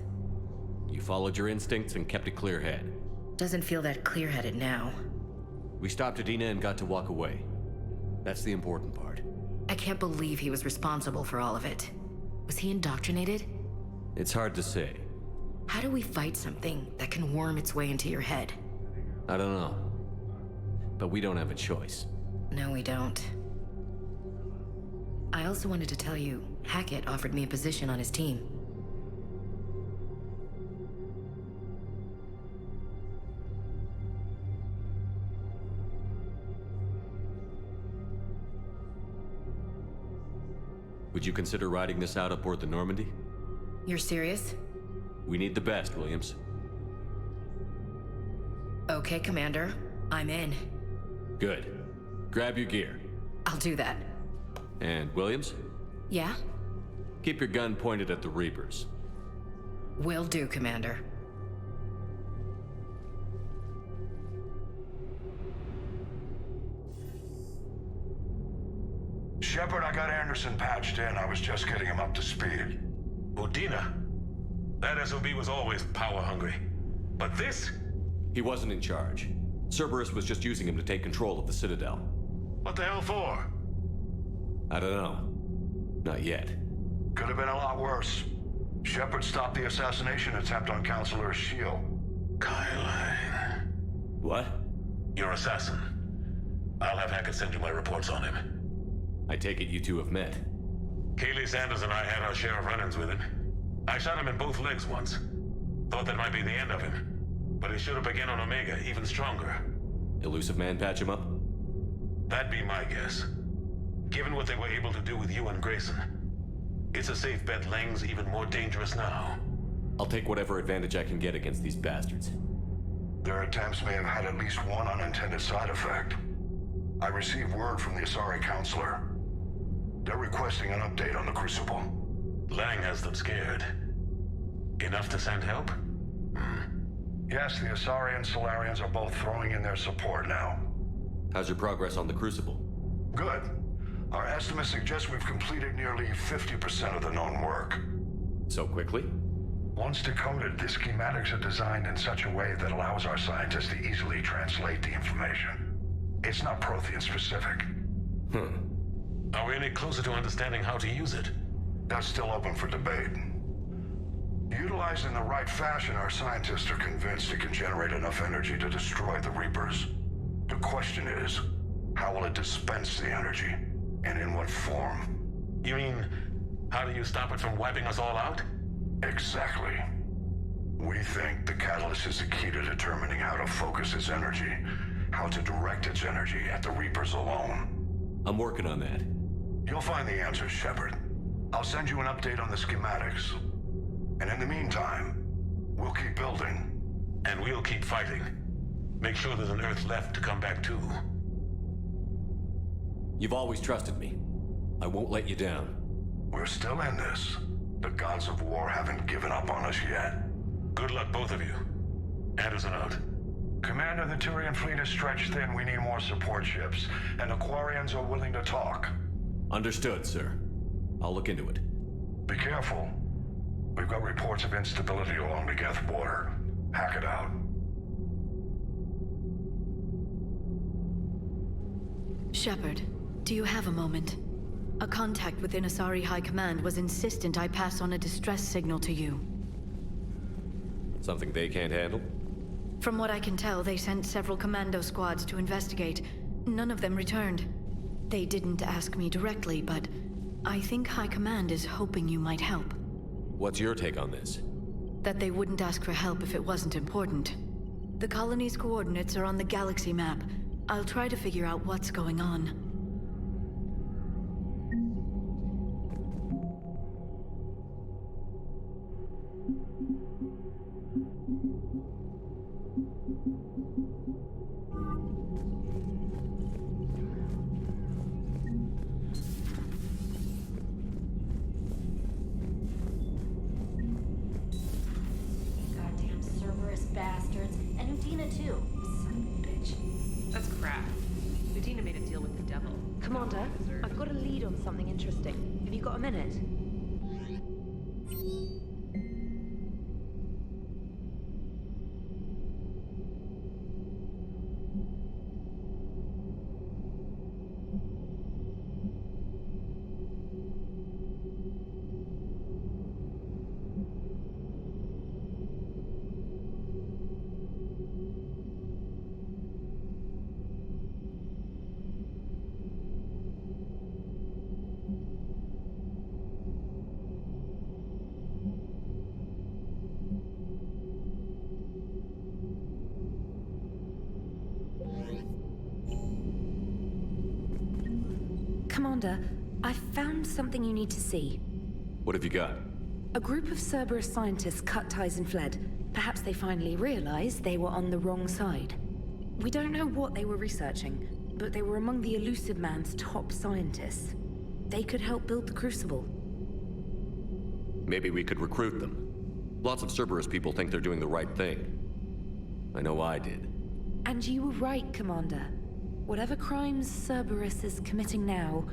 You followed your instincts and kept a clear head. Doesn't feel that clear-headed now. We stopped Udina and got to walk away. That's the important part. I can't believe he was responsible for all of it. Was he indoctrinated? It's hard to say. How do we fight something that can worm its way into your head? I don't know. But we don't have a choice. No, we don't. I also wanted to tell you, Hackett offered me a position on his team. Would you consider riding this out aboard the Normandy? You're serious? We need the best, Williams. Okay, Commander. I'm in. Good. Grab your gear. I'll do that. And Williams? Yeah? Keep your gun pointed at the Reapers. Will do, Commander. Shepard, I got Anderson patched in. I was just getting him up to speed. Udina? That SOB was always power-hungry. But this? He wasn't in charge. Cerberus was just using him to take control of the Citadel. What the hell for? I don't know. Not yet. Could have been a lot worse. Shepard stopped the assassination attempt on Counselor Shield. Kyline. What? Your assassin. I'll have Hackett send you my reports on him. I take it you two have met. Kaylee Sanders and I had our share of run-ins with him. I shot him in both legs once. Thought that might be the end of him. But he showed up again on Omega, even stronger. Elusive Man patch him up? That'd be my guess. Given what they were able to do with you and Grayson, it's a safe bet Lang's even more dangerous now. I'll take whatever advantage I can get against these bastards. Their attempts may have had at least one unintended side effect. I received word from the Asari Counselor. They're requesting an update on the Crucible. Lang has them scared. Enough to send help? Yes, the Asari and Solarians are both throwing in their support now. How's your progress on the Crucible? Good. Our estimates suggest we've completed nearly 50% of the known work. So quickly? Once decoded, the schematics are designed in such a way that allows our scientists to easily translate the information. It's not Prothean specific. Are we any closer to understanding how to use it? That's still open for debate. Utilized in the right fashion, our scientists are convinced it can generate enough energy to destroy the Reapers. The question is, how will it dispense the energy? And in what form? You mean, how do you stop it from wiping us all out? Exactly. We think the catalyst is the key to determining how to focus its energy, how to direct its energy at the Reapers alone. I'm working on that. You'll find the answers, Shepard. I'll send you an update on the schematics. And in the meantime, we'll keep building. And we'll keep fighting. Make sure there's an Earth left to come back to. You've always trusted me. I won't let you down. We're still in this. The gods of war haven't given up on us yet. Good luck, both of you. Anderson out. Commander, the Turian fleet is stretched thin. We need more support ships. And the Quarians are willing to talk. Understood, sir. I'll look into it. Be careful. We've got reports of instability along the Geth border. Hack it out. Shepard, do you have a moment? A contact within Asari High Command was insistent I pass on a distress signal to you. Something they can't handle? From what I can tell, they sent several commando squads to investigate. None of them returned. They didn't ask me directly, but I think High Command is hoping you might help. What's your take on this? That they wouldn't ask for help if it wasn't important. The colony's coordinates are on the galaxy map. I'll try to figure out what's going on. Goddamn Cerberus bastards. And Udina too. Son of a bitch. That's crap. Udina made a deal with the devil. Commander, I've got a lead on something interesting. Have you got a minute? Commander, I found something you need to see. What have you got? A group of Cerberus scientists cut ties and fled. Perhaps they finally realized they were on the wrong side. We don't know what they were researching, but they were among the Elusive Man's top scientists. They could help build the Crucible. Maybe we could recruit them. Lots of Cerberus people think they're doing the right thing. I know I did. And you were right, Commander. Whatever crimes Cerberus is committing now,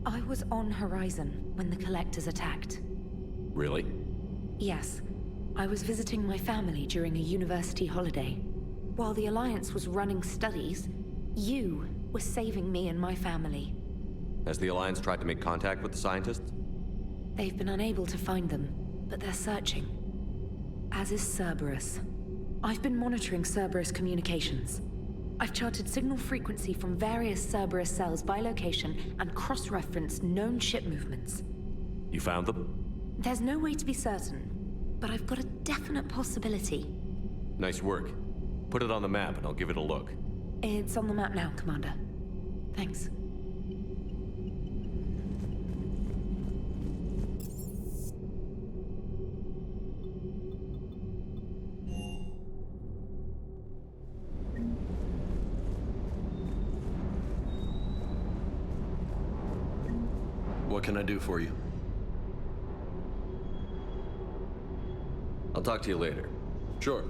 I was on Horizon when the Collectors attacked. Really? Yes. I was visiting my family during a university holiday. While the Alliance was running studies, you were saving me and my family. Has the Alliance tried to make contact with the scientists? They've been unable to find them, but they're searching. As is Cerberus. I've been monitoring Cerberus communications. I've charted signal frequency from various Cerberus cells by location and cross-referenced known ship movements. You found them? There's no way to be certain, but I've got a definite possibility. Nice work. Put it on the map and I'll give it a look. It's on the map now, Commander. Thanks. What can I do for you? I'll talk to you later. Sure.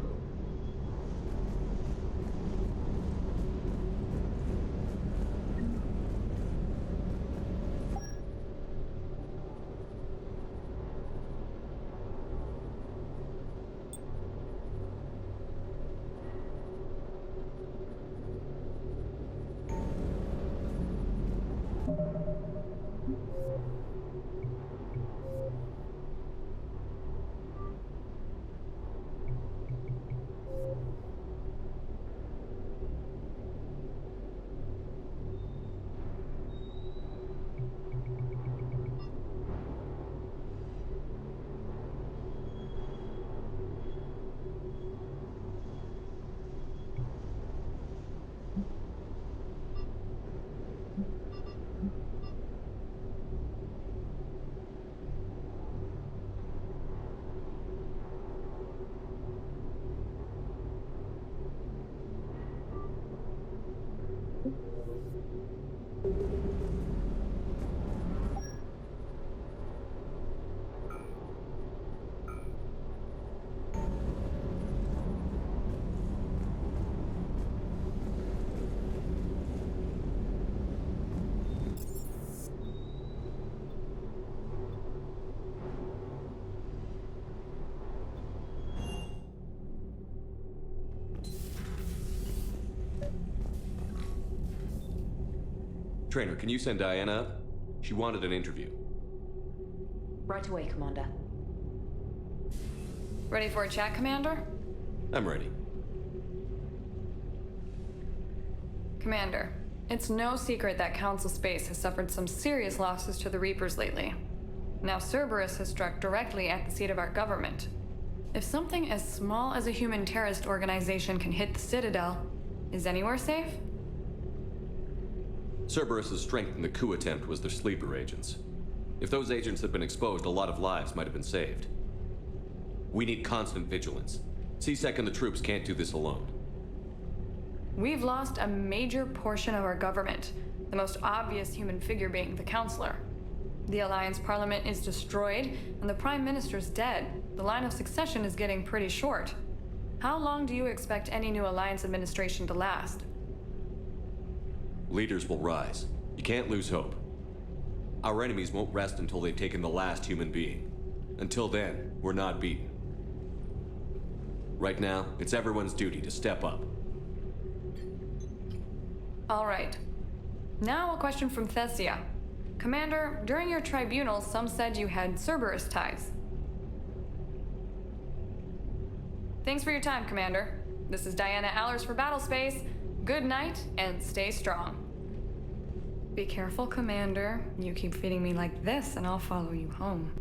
Trainer, can you send Diana up? She wanted an interview. Right away, Commander. Ready for a chat, Commander? I'm ready. Commander, it's no secret that Council Space has suffered some serious losses to the Reapers lately. Now Cerberus has struck directly at the seat of our government. If something as small as a human terrorist organization can hit the Citadel, is anywhere safe? Cerberus' strength in the coup attempt was their sleeper agents. If those agents had been exposed, a lot of lives might have been saved. We need constant vigilance. C-Sec and the troops can't do this alone. We've lost a major portion of our government, the most obvious human figure being the Counselor. The Alliance Parliament is destroyed, and the Prime Minister's dead. The line of succession is getting pretty short. How long do you expect any new Alliance administration to last? Leaders will rise. You can't lose hope. Our enemies won't rest until they've taken the last human being. Until then, we're not beaten. Right now, it's everyone's duty to step up. All right. Now a question from Thessia. Commander, during your tribunal, some said you had Cerberus ties. Thanks for your time, Commander. This is Diana Allers for Battlespace. Good night, and stay strong. Be careful, Commander. You keep feeding me like this, and I'll follow you home.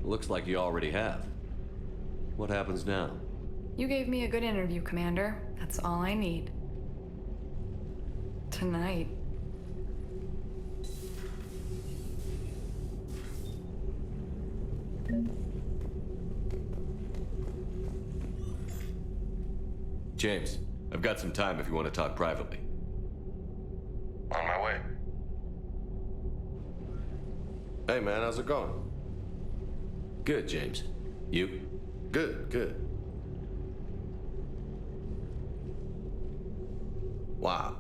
Looks like you already have. What happens now? You gave me a good interview, Commander. That's all I need. Tonight. James, I've got some time if you want to talk privately. On my way. Hey man, how's it going? Good, James. You? Good, good. Wow.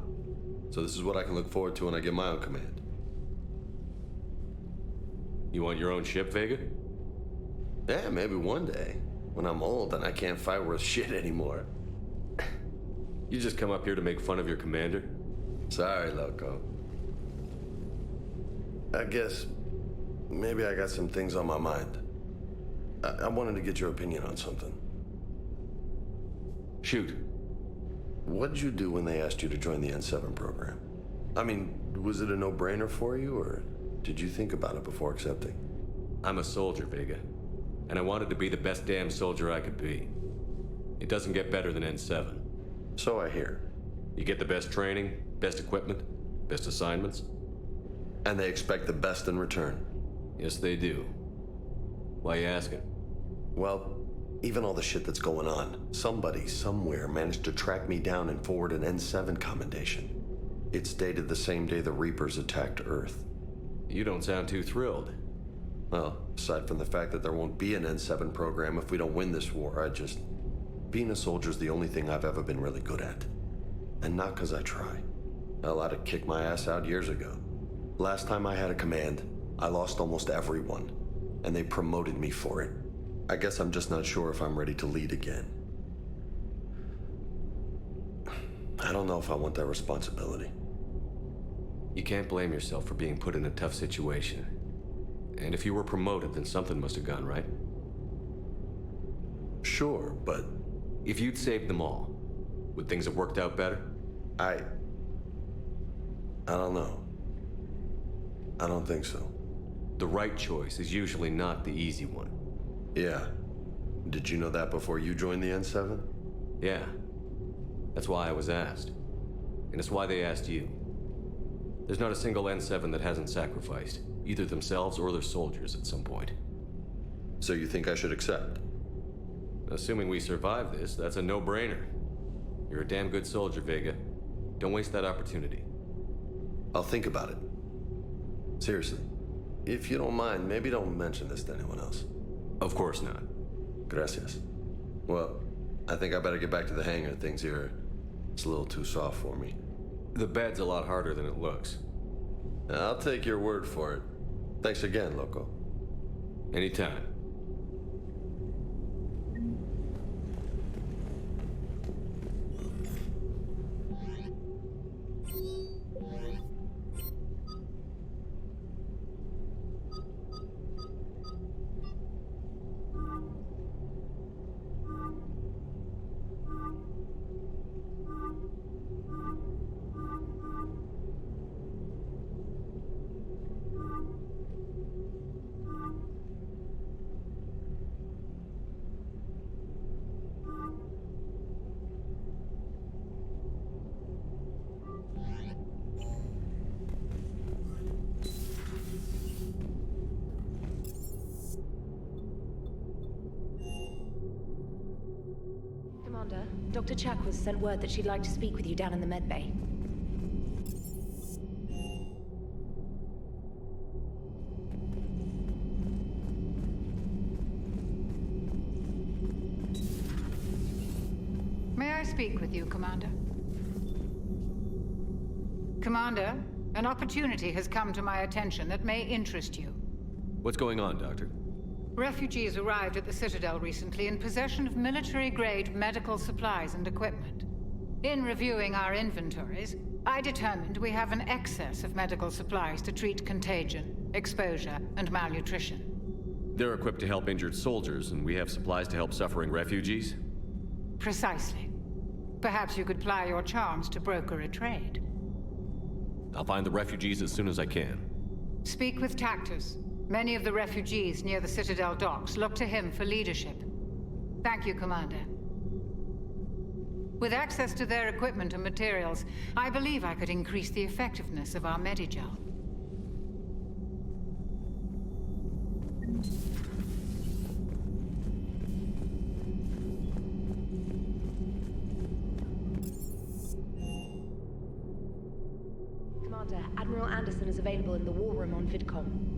So this is what I can look forward to when I get my own command. You want your own ship, Vega? Yeah, maybe one day. When I'm old and I can't fight worth shit anymore. You just come up here to make fun of your commander? Sorry, Loco. I guess maybe I got some things on my mind. I wanted to get your opinion on something. Shoot. What did you do when they asked you to join the N7 program? I mean, was it a no-brainer for you, or did you think about it before accepting? I'm a soldier, Vega. And I wanted to be the best damn soldier I could be. It doesn't get better than N7. So I hear. You get the best training, best equipment, best assignments. And they expect the best in return. Yes, they do. Why you asking? Well, even all the shit that's going on, somebody somewhere managed to track me down and forward an N7 commendation. It's dated the same day the Reapers attacked Earth. You don't sound too thrilled. Well, aside from the fact that there won't be an N7 program if we don't win this war, being a soldier's the only thing I've ever been really good at. And not because I try. Hell, I'd have kicked my ass out years ago. Last time I had a command, I lost almost everyone, and they promoted me for it. I guess I'm just not sure if I'm ready to lead again. I don't know if I want that responsibility. You can't blame yourself for being put in a tough situation. And if you were promoted, then something must have gone right. Sure, but... If you'd saved them all, would things have worked out better? I don't know. I don't think so. The right choice is usually not the easy one. Yeah. Did you know that before you joined the N7? Yeah. That's why I was asked. And it's why they asked you. There's not a single N7 that hasn't sacrificed, either themselves or their soldiers at some point. So you think I should accept? Assuming we survive this, that's a no-brainer. You're a damn good soldier, Vega. Don't waste that opportunity. I'll think about it. Seriously. If you don't mind, maybe don't mention this to anyone else. Of course not. Gracias. Well, I think I better get back to the hangar. Things here, it's a little too soft for me. The bed's a lot harder than it looks. I'll take your word for it. Thanks again, Loco. Anytime. Dr. Chakwas sent word that she'd like to speak with you down in the med bay. May I speak with you, Commander? Commander, an opportunity has come to my attention that may interest you. What's going on, Doctor? Refugees arrived at the Citadel recently in possession of military-grade medical supplies and equipment. In reviewing our inventories, I determined we have an excess of medical supplies to treat contagion, exposure, and malnutrition. They're equipped to help injured soldiers, and we have supplies to help suffering refugees? Precisely. Perhaps you could ply your charms to broker a trade. I'll find the refugees as soon as I can. Speak with Tactus. Many of the refugees near the Citadel docks look to him for leadership. Thank you, Commander. With access to their equipment and materials, I believe I could increase the effectiveness of our Medigel. Commander, Admiral Anderson is available in the war room on VidCom.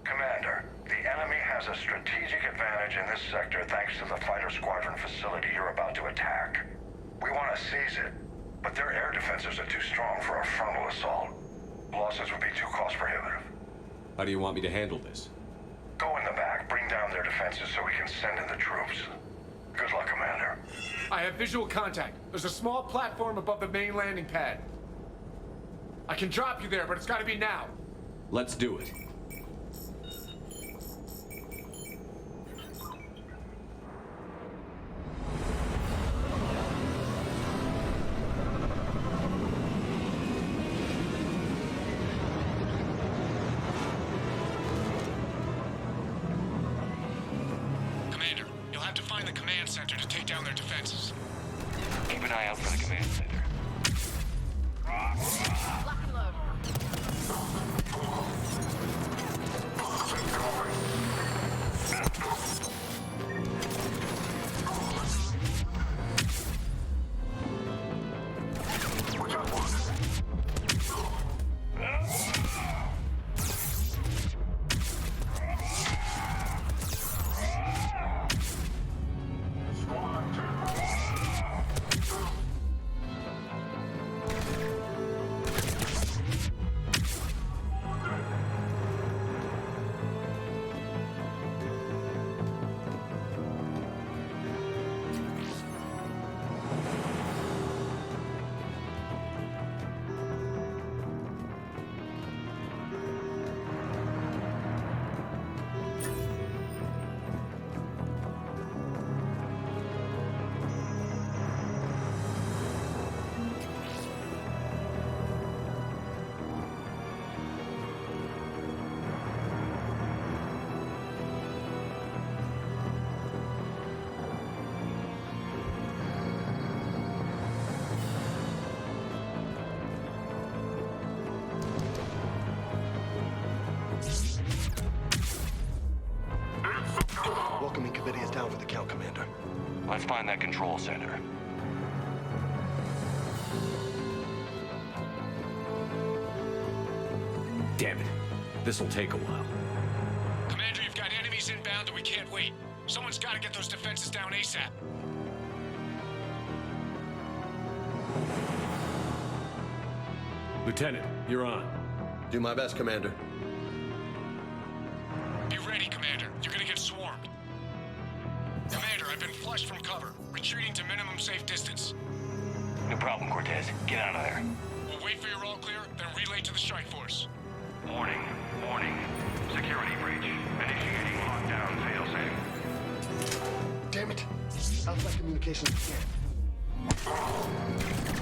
Commander, the enemy has a strategic advantage in this sector thanks to the fighter squadron facility you're about to attack. We want to seize it, but their air defenses are too strong for a frontal assault. Losses would be too cost prohibitive. How do you want me to handle this? Go in the back, bring down their defenses so we can send in the troops. Good luck, Commander. I have visual contact. There's a small platform above the main landing pad. I can drop you there, but it's gotta be now. Let's do it. Commander, you'll have to find the command center to take down their defenses. Keep an eye out for the command center. Lock and load. find that control center. Damn it. This'll take a while. Commander, you've got enemies inbound and we can't wait. Someone's got to get those defenses down ASAP. Lieutenant, you're on. Do my best, Commander. Be ready, Commander. You're gonna get swarmed. Commander, I've been flushed from cover. Retreating to minimum safe distance. No problem, Cortez. Get out of there. We'll wait for your all clear, then relay to the strike force. Warning. Warning. Security breach. Initiating lockdown failsafe. Damn it. Outside communications again.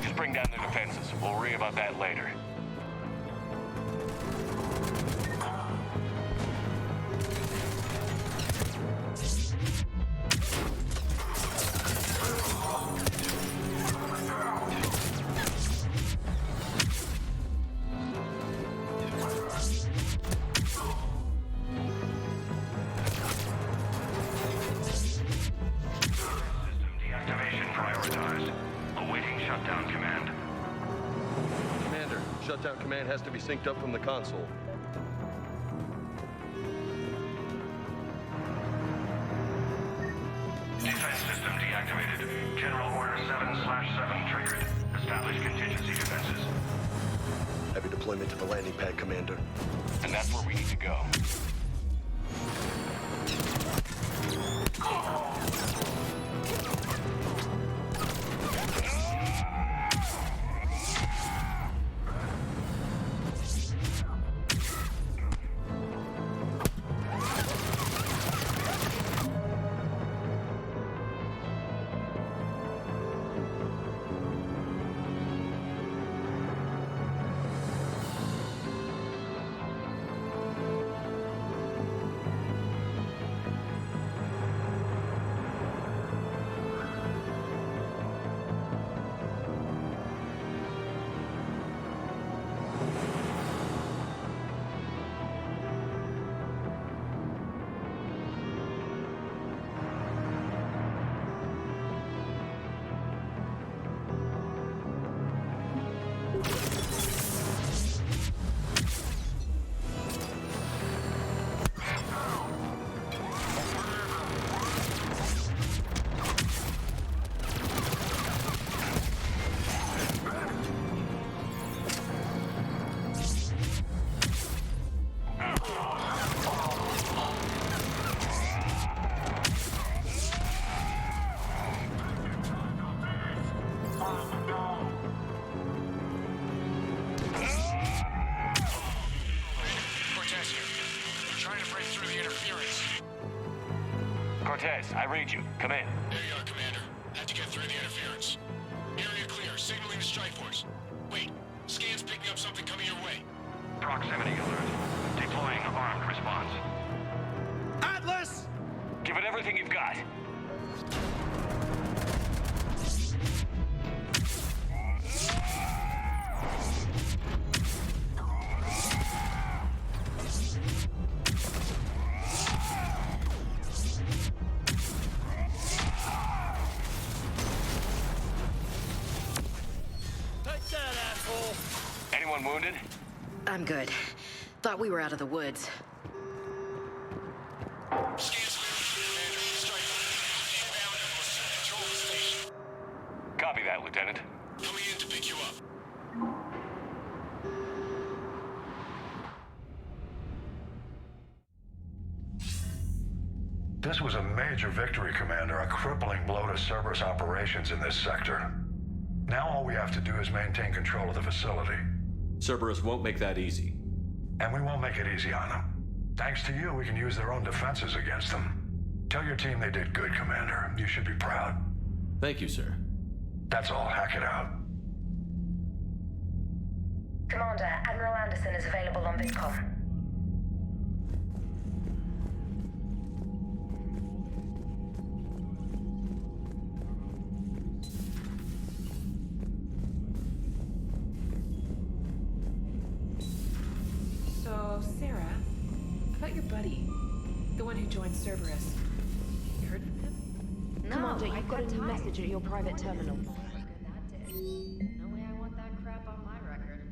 Just bring down their defenses. We'll worry about that later. Shutdown command has to be synced up from the console. Defense system deactivated. General Order 7/7 triggered. Establish contingency defenses. Heavy deployment to the landing pad, Commander. And that's where we need to go. Cortez, I read you. Come in. There you are, Commander. Had to get through the interference. Area clear. Signaling the strike force. Wait. Scan's picking up something coming your way. Proximity alert. Deploying armed response. Atlas! Give it everything you've got. Anyone wounded? I'm good. Thought we were out of the woods. Copy that, Lieutenant. Coming in to pick you up. This was a major victory, Commander. A crippling blow to Cerberus operations in this sector. Now all we have to do is maintain control of the facility. Cerberus won't make that easy. And we won't make it easy on them. Thanks to you, we can use their own defenses against them. Tell your team they did good, Commander. You should be proud. Thank you, sir. That's all. Hack it out. Commander, Admiral Anderson is available on VidCom. So, Sarah, about your buddy, the one who joined Cerberus. You heard from him? Commander, you've got a new message at your private terminal. No way I want that crap on my record.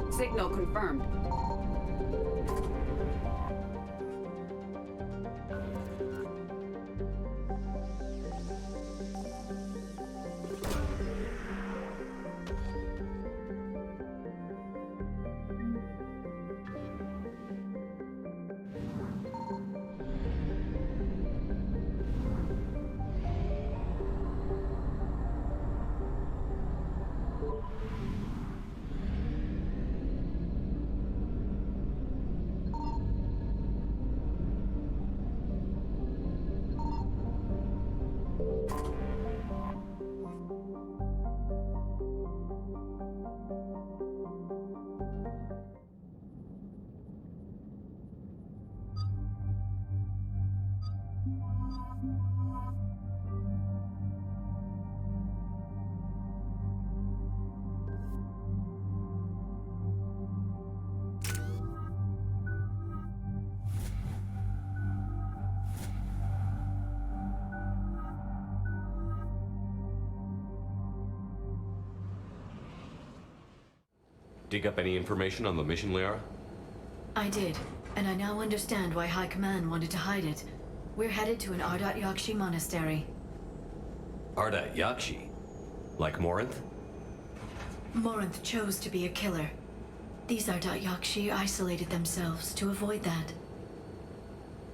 Signal confirmed. Dig up any information on the mission, Liara? I did, and I now understand why High Command wanted to hide it. We're headed to an Ardat Yakshi monastery. Ardat Yakshi? Like Morinth? Morinth chose to be a killer. These Ardat Yakshi isolated themselves to avoid that.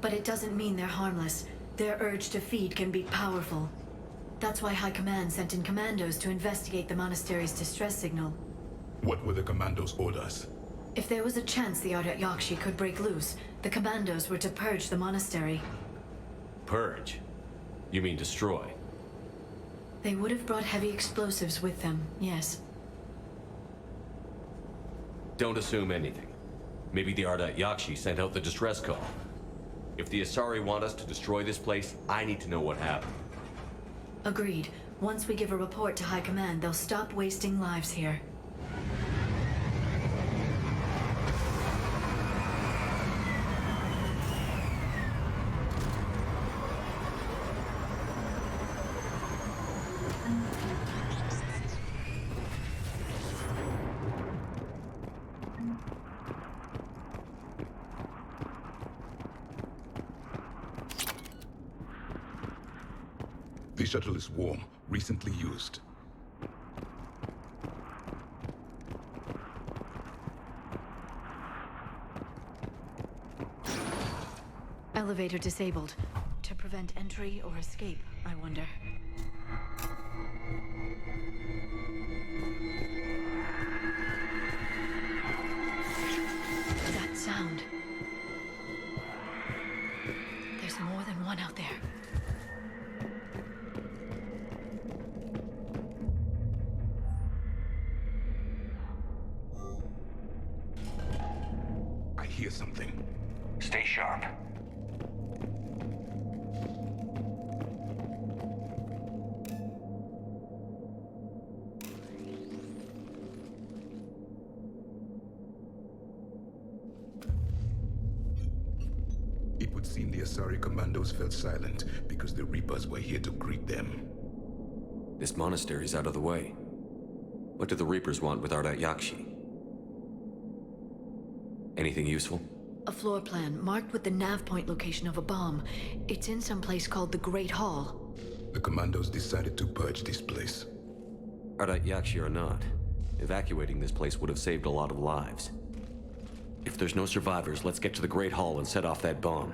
But it doesn't mean they're harmless. Their urge to feed can be powerful. That's why High Command sent in commandos to investigate the monastery's distress signal. What were the commandos' orders? If there was a chance the Ardat Yakshi could break loose, the commandos were to purge the monastery. Purge? You mean destroy? They would have brought heavy explosives with them, yes. Don't assume anything. Maybe the Ardat Yakshi sent out the distress call. If the Asari want us to destroy this place, I need to know what happened. Agreed. Once we give a report to High Command, they'll stop wasting lives here. The shuttle is warm, recently used. Elevator disabled. To prevent entry or escape, I wonder. That sound. There's more than one out there. I hear something. Stay sharp. It would seem the Asari commandos fell silent because the Reapers were here to greet them. This monastery's out of the way. What do the Reapers want with Ardat Yakshi? Anything useful? A floor plan marked with the nav point location of a bomb. It's in some place called the Great Hall. The commandos decided to purge this place. Ardat Yakshi or not, Evacuating this place would have saved a lot of lives. If there's no survivors, let's get to the Great Hall and set off that bomb.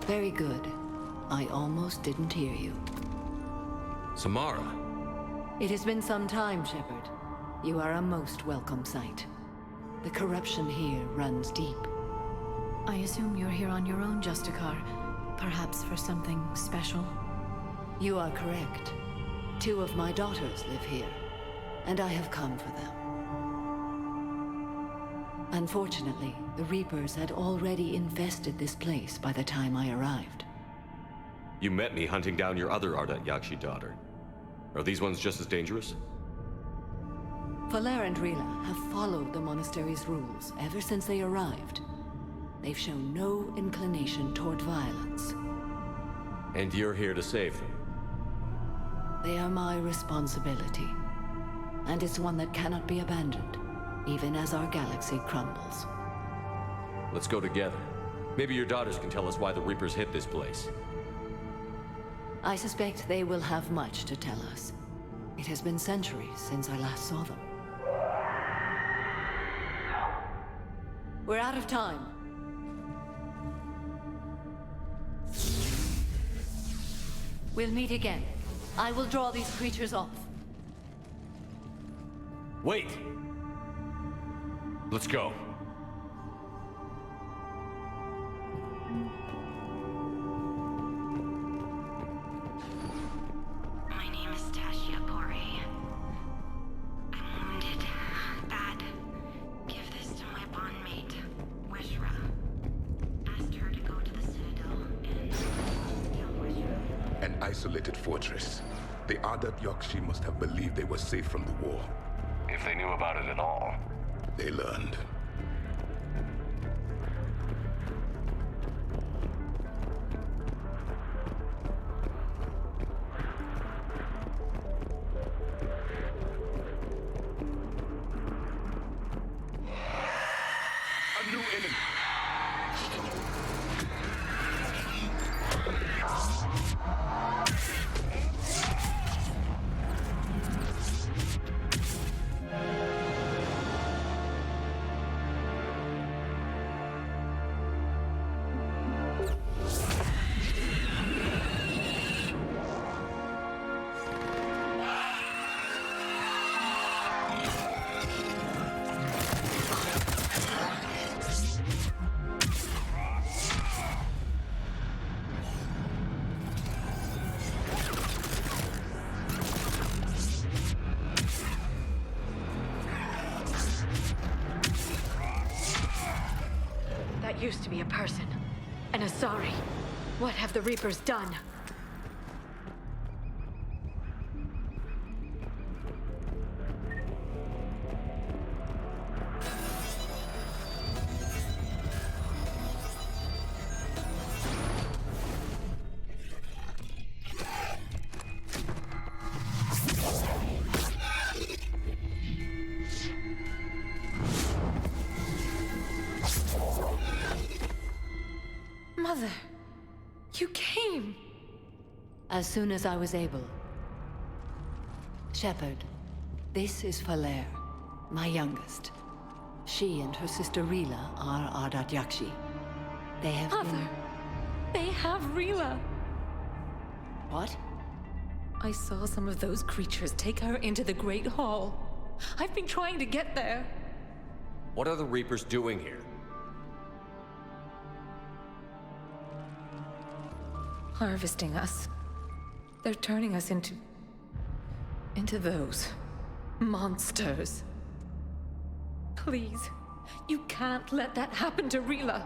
Very good. I almost didn't hear you. Samara! It has been some time, Shepard. You are a most welcome sight. The corruption here runs deep. I assume you're here on your own, Justicar. Perhaps for something special? You are correct. 2 of my daughters live here, and I have come for them. Unfortunately, the Reapers had already infested this place by the time I arrived. You met me hunting down your other Ardat Yakshi daughter. Are these ones just as dangerous? Falere and Rila have followed the monastery's rules ever since they arrived. They've shown no inclination toward violence. And you're here to save them? They are my responsibility. And it's one that cannot be abandoned, even as our galaxy crumbles. Let's go together. Maybe your daughters can tell us why the Reapers hit this place. I suspect they will have much to tell us. It has been centuries since I last saw them. We're out of time. We'll meet again. I will draw these creatures off. Wait! Let's go. My name is Tashia Pori. I'm wounded. Bad. Give this to my bondmate, Weshra. Asked her to go to the Citadel and kill Weshra. An isolated fortress. The Ardat Yakshi must have believed they were safe from the war. If they knew about it at all. They learned. A new enemy. That used to be a person. An Asari. What have the Reapers done? Mother, you came. As soon as I was able. Shepard, this is Falere, my youngest. She and her sister Rila are Ardat Yakshi. They have Mother, they have Rila. What? I saw some of those creatures take her into the Great Hall. I've been trying to get there. What are the Reapers doing here? harvesting us. They're turning us into those monsters. Please, you can't let that happen to Rila.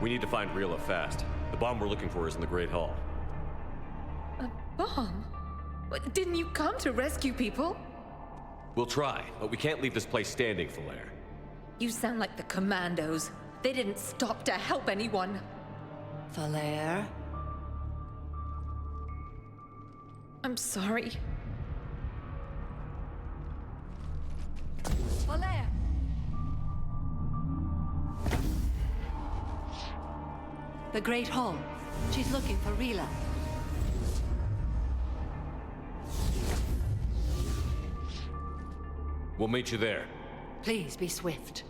We need to find Rila fast. The bomb we're looking for is in the Great Hall. A bomb? Didn't you come to rescue people? We'll try, but we can't leave this place standing, Falair. You sound like the Commandos. They didn't stop to help anyone. Falair? I'm sorry. Falair! The Great Hall. She's looking for Rila. We'll meet you there. Please be swift.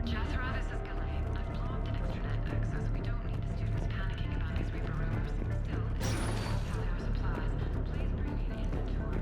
Jethro, this is Galley. I've blocked an extranet access. We don't need the students panicking about these Reaper rumors. Still, if you want to tally our supplies, please bring me an inventory.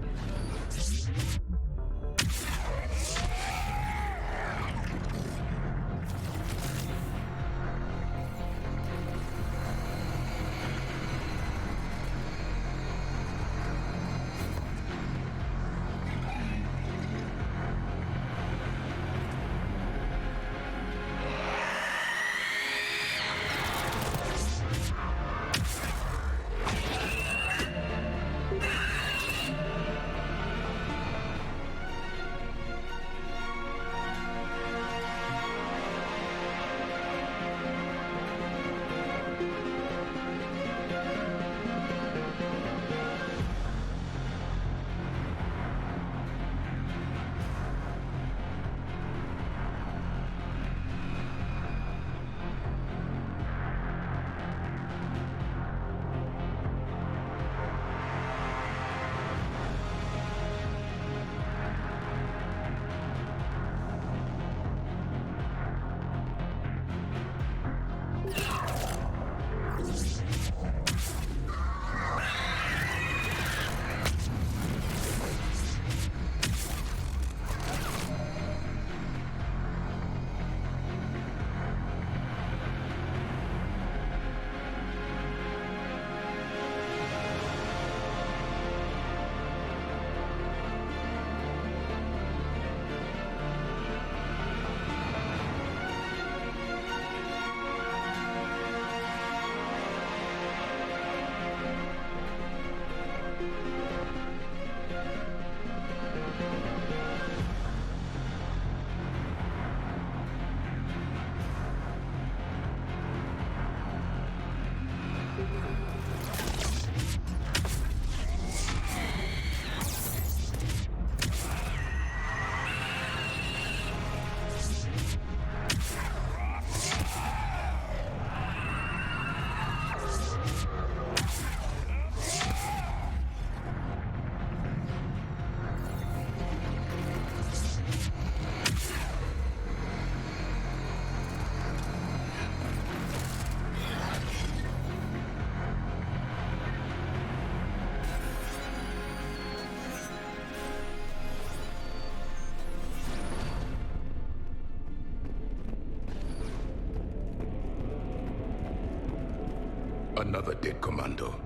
Another dead commando.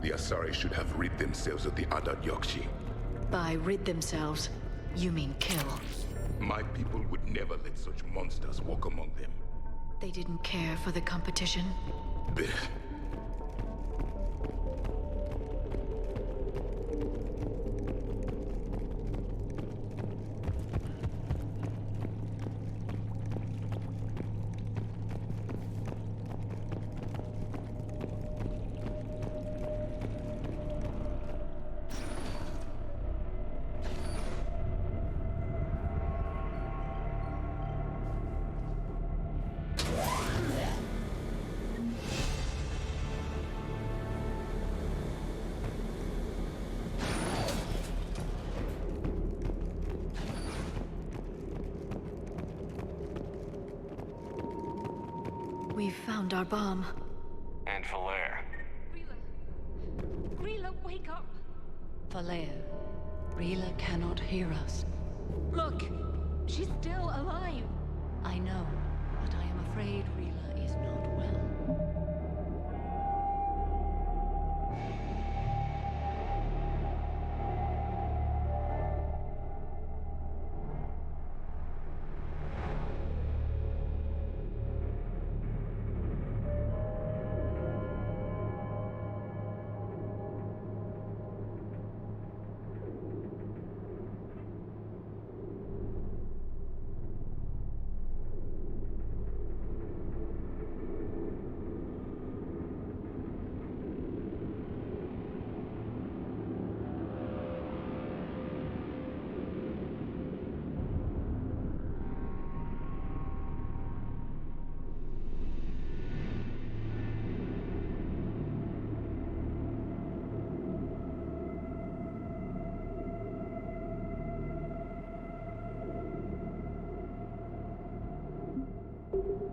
The Asari should have rid themselves of the Adat Yokshi. By rid themselves, you mean kill. My people would never let such monsters walk among them. They didn't care for the competition. Blech. found our bomb. And Falair. Rila, wake up! Falair, Rila cannot hear us. Look! She's still alive! I know, but I am afraid Rila is not well.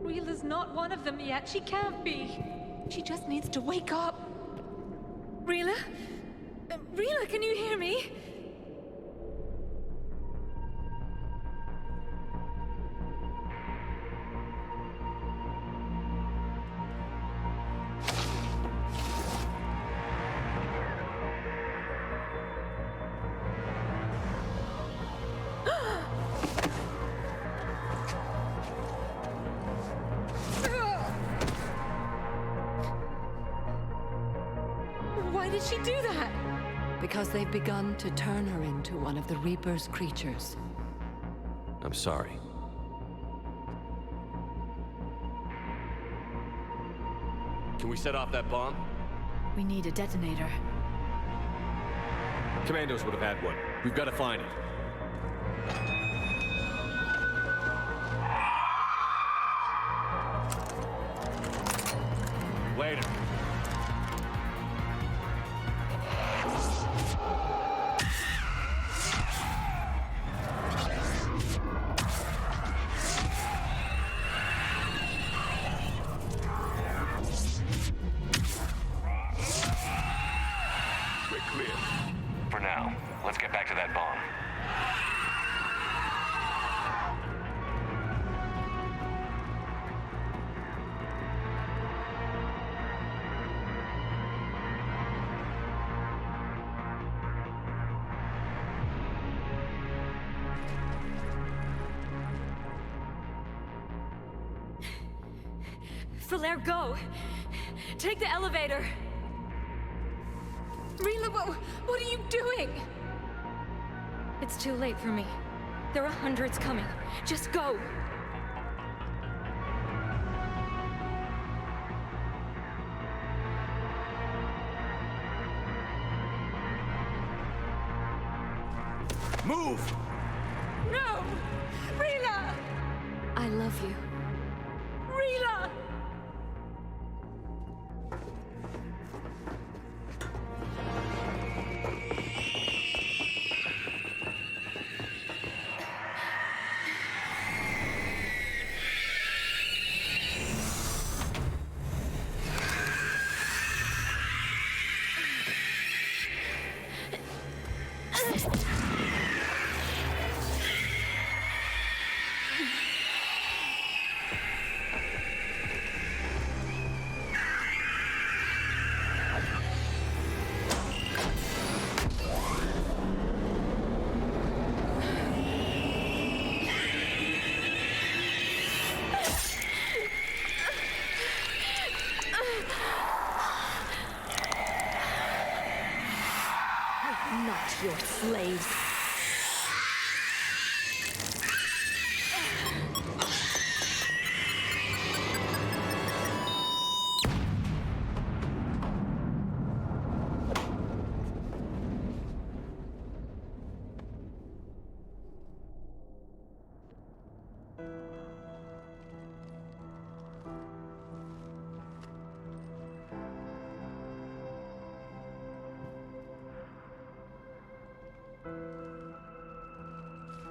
Rila's not one of them yet. She can't be. She just needs to wake up. Rila? Rila, can you hear me? Why did she do that? Because they've begun to turn her into one of the Reaper's creatures. I'm sorry. Can we set off that bomb? We need a detonator. Commandos would have had one. We've got to find it. Later. For now, let's get back to that bomb. Falair, go! Take the elevator! Rila, what are you doing? It's too late for me. There are hundreds coming. Just go! Move! No! Rila! I love you. Rila! Not your slaves.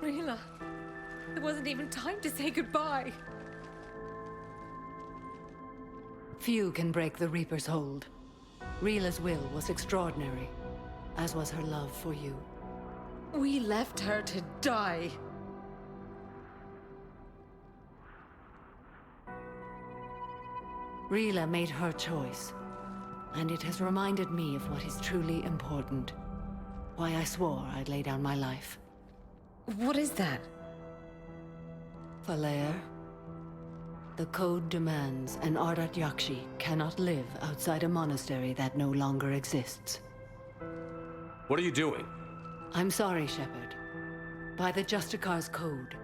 Rila, there wasn't even time to say goodbye. Few can break the Reaper's hold. Rila's will was extraordinary, as was her love for you. We left her to die. Rila made her choice, and it has reminded me of what is truly important. Why I swore I'd lay down my life. What is that? Falere. The code demands an Ardat Yakshi cannot live outside a monastery that no longer exists. What are you doing? I'm sorry, Shepard. By the Justicar's code,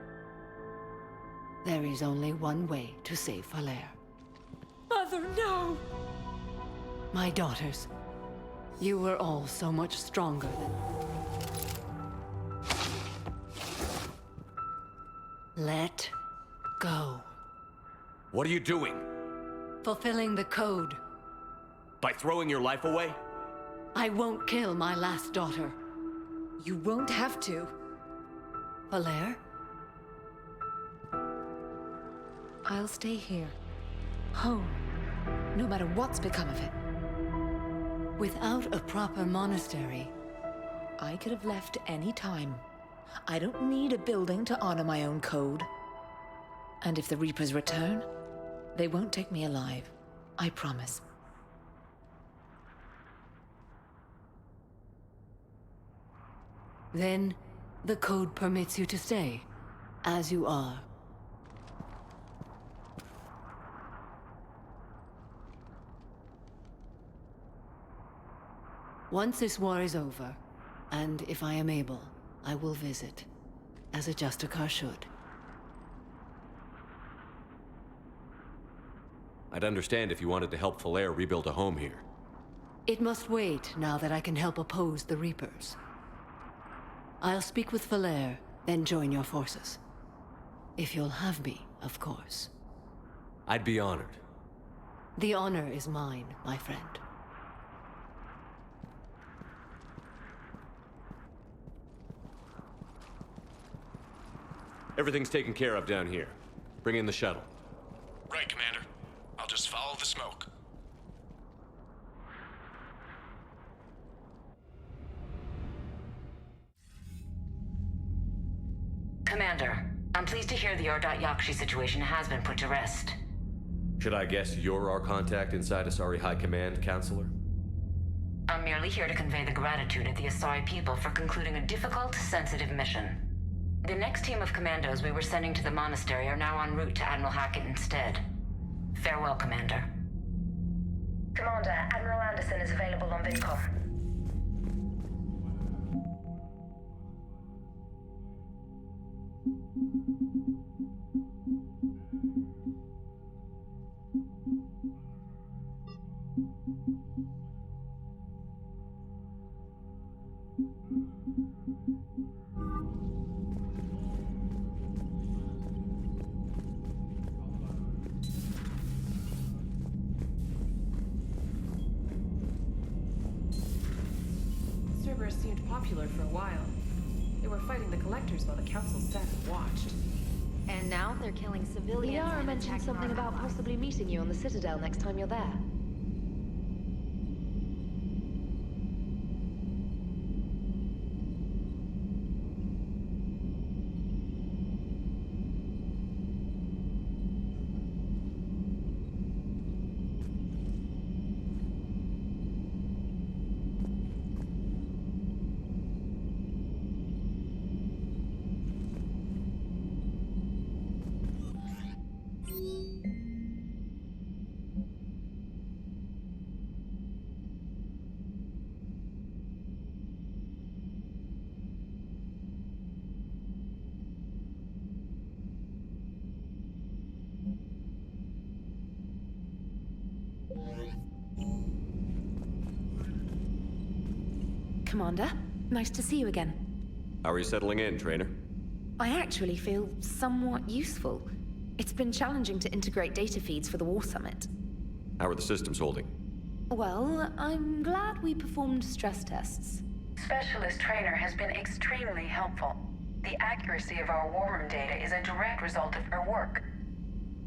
there is only one way to save Falere. Mother, no! My daughters, you were all so much stronger than... Let go. What are you doing? Fulfilling the code. By throwing your life away? I won't kill my last daughter. You won't have to. Falere? I'll stay here. Home. No matter what's become of it. Without a proper monastery, I could have left any time. I don't need a building to honor my own code. And if the Reapers return, they won't take me alive. I promise. Then, the code permits you to stay, as you are. Once this war is over, and if I am able, I will visit, as a Justicar should. I'd understand if you wanted to help Falere rebuild a home here. It must wait now that I can help oppose the Reapers. I'll speak with Falere, then join your forces. If you'll have me, of course. I'd be honored. The honor is mine, my friend. Everything's taken care of down here. Bring in the shuttle. Right, Commander. I'll just follow the smoke. Commander, I'm pleased to hear the Ardat Yakshi situation has been put to rest. Should I guess you're our contact inside Asari High Command, Counselor? I'm merely here to convey the gratitude of the Asari people for concluding a difficult, sensitive mission. The next team of commandos we were sending to the monastery are now en route to Admiral Hackett instead. Farewell, Commander. Commander, Admiral Anderson is available on VidCom. Cerberus seemed popular for a while. They were fighting the Collectors while the Council sat and watched. And now they're killing civilians. Liara mentioned something about possibly meeting you on the Citadel next time you're there. Commander, nice to see you again. How are you settling in, Trainer? I actually feel somewhat useful. It's been challenging to integrate data feeds for the War Summit. How are the systems holding? Well, I'm glad we performed stress tests. Specialist Trainer has been extremely helpful. The accuracy of our war room data is a direct result of her work.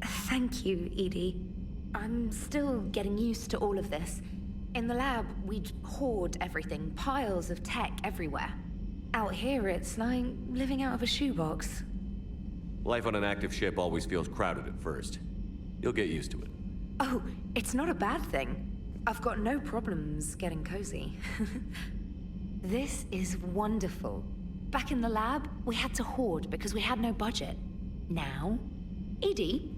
Thank you, Edie. I'm still getting used to all of this. In the lab, we'd hoard everything, piles of tech everywhere. Out here, it's like living out of a shoebox. Life on an active ship always feels crowded at first. You'll get used to it. Oh, it's not a bad thing. I've got no problems getting cozy. This is wonderful. Back in the lab, we had to hoard because we had no budget. Now, EDI,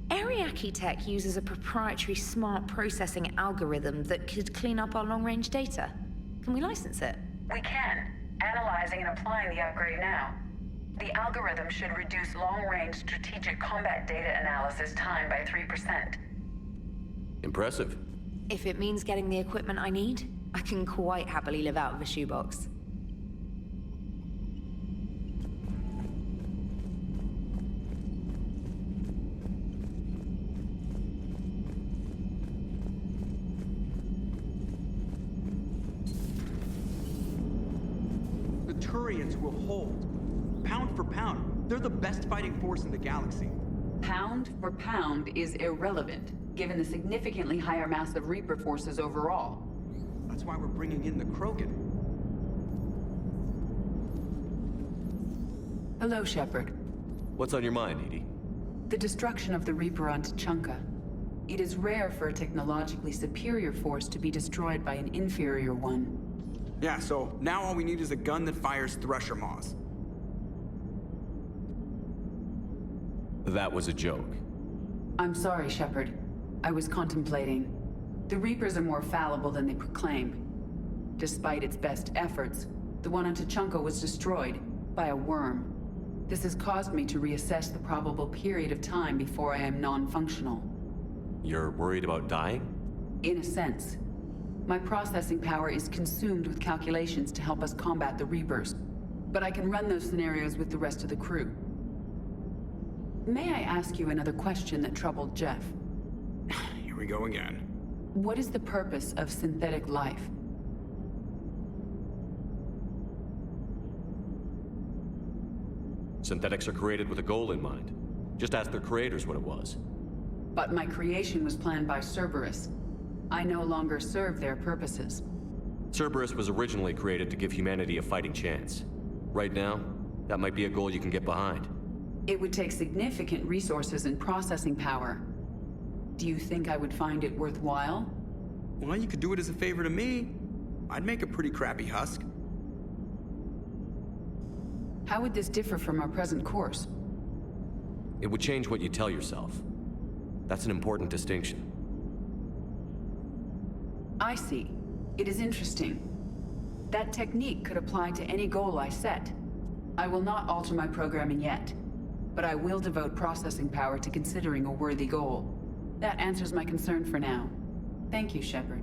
Ariake Tech uses a proprietary smart processing algorithm that could clean up our long-range data. Can we license it? We can. Analyzing and applying the upgrade now. The algorithm should reduce long-range strategic combat data analysis time by 3%. Impressive. If it means getting the equipment I need, I can quite happily live out of a shoebox. The Turians will hold. Pound for pound, they're the best fighting force in the galaxy. Pound for pound is irrelevant, given the significantly higher mass of Reaper forces overall. That's why we're bringing in the Krogan. Hello, Shepard. What's on your mind, EDI? The destruction of the Reaper on Tuchanka. It is rare for a technologically superior force to be destroyed by an inferior one. Yeah, so now all we need is a gun that fires Thresher Maws. That was a joke. I'm sorry, Shepard. I was contemplating. The Reapers are more fallible than they proclaim. Despite its best efforts, the one on Tuchanka was destroyed by a worm. This has caused me to reassess the probable period of time before I am non-functional. You're worried about dying? In a sense. My processing power is consumed with calculations to help us combat the Reapers, but I can run those scenarios with the rest of the crew. May I ask you another question that troubled Jeff? Here we go again. What is the purpose of synthetic life? Synthetics are created with a goal in mind. Just ask their creators what it was. But my creation was planned by Cerberus. I no longer serve their purposes. Cerberus was originally created to give humanity a fighting chance. Right now, that might be a goal you can get behind. It would take significant resources and processing power. Do you think I would find it worthwhile? Well, you could do it as a favor to me. I'd make a pretty crappy husk. How would this differ from our present course? It would change what you tell yourself. That's an important distinction. I see. It is interesting. That technique could apply to any goal I set. I will not alter my programming yet, but I will devote processing power to considering a worthy goal. That answers my concern for now. Thank you, Shepard.